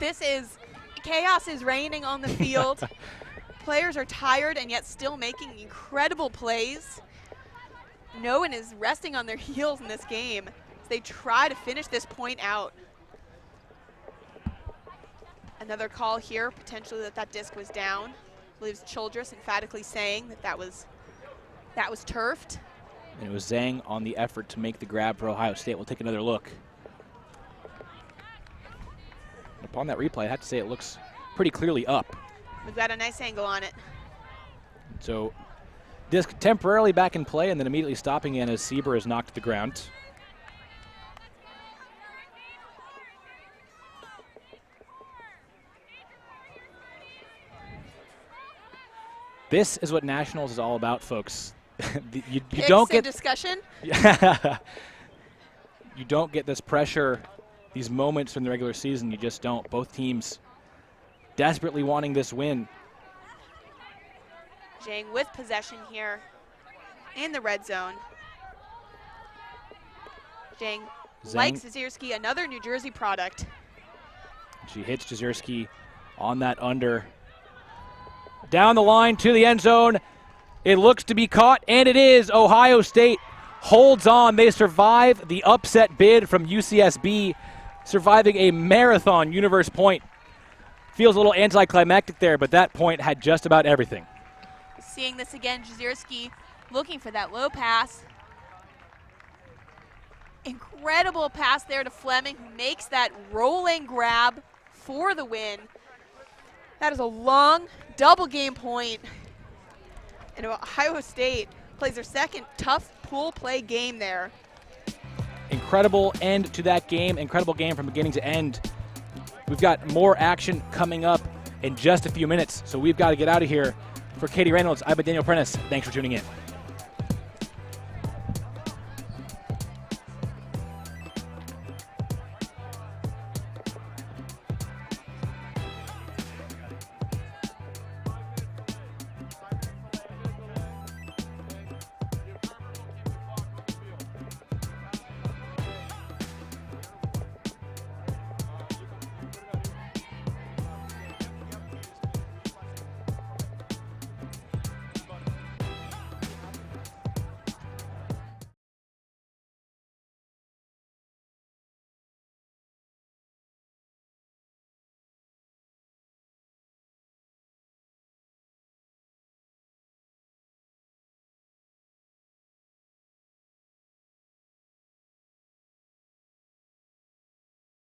Chaos is reigning on the field. Players are tired and yet still making incredible plays. No one is resting on their heels in this game as they try to finish this point out. Another call here, potentially that disc was down. I believe it's Childress emphatically saying that was turfed. And it was Zhang on the effort to make the grab for Ohio State. We'll take another look. And upon that replay, I have to say it looks pretty clearly up. We've got a nice angle on it. So disc temporarily back in play and then immediately stopping in as Sieber is knocked to the ground. This is what Nationals is all about, folks. you don't get discussion. You don't get this pressure, these moments from the regular season. You just don't. Both teams desperately wanting this win. Zhang with possession here in the red zone. Zhang likes Jezierski, another New Jersey product. She hits Jezierski on that under. Down the line to the end zone. It looks to be caught, and it is. Ohio State holds on. They survive the upset bid from UCSB, surviving a marathon universe point. Feels a little anticlimactic there, but that point had just about everything. Seeing this again, Jezierski looking for that low pass. Incredible pass there to Fleming, who makes that rolling grab for the win. That is a long double game point. And Ohio State plays their second tough pool play game there. Incredible end to that game. Incredible game from beginning to end. We've got more action coming up in just a few minutes, so we've got to get out of here. For Katie Reynolds, I've been Daniel Prentice. Thanks for tuning in.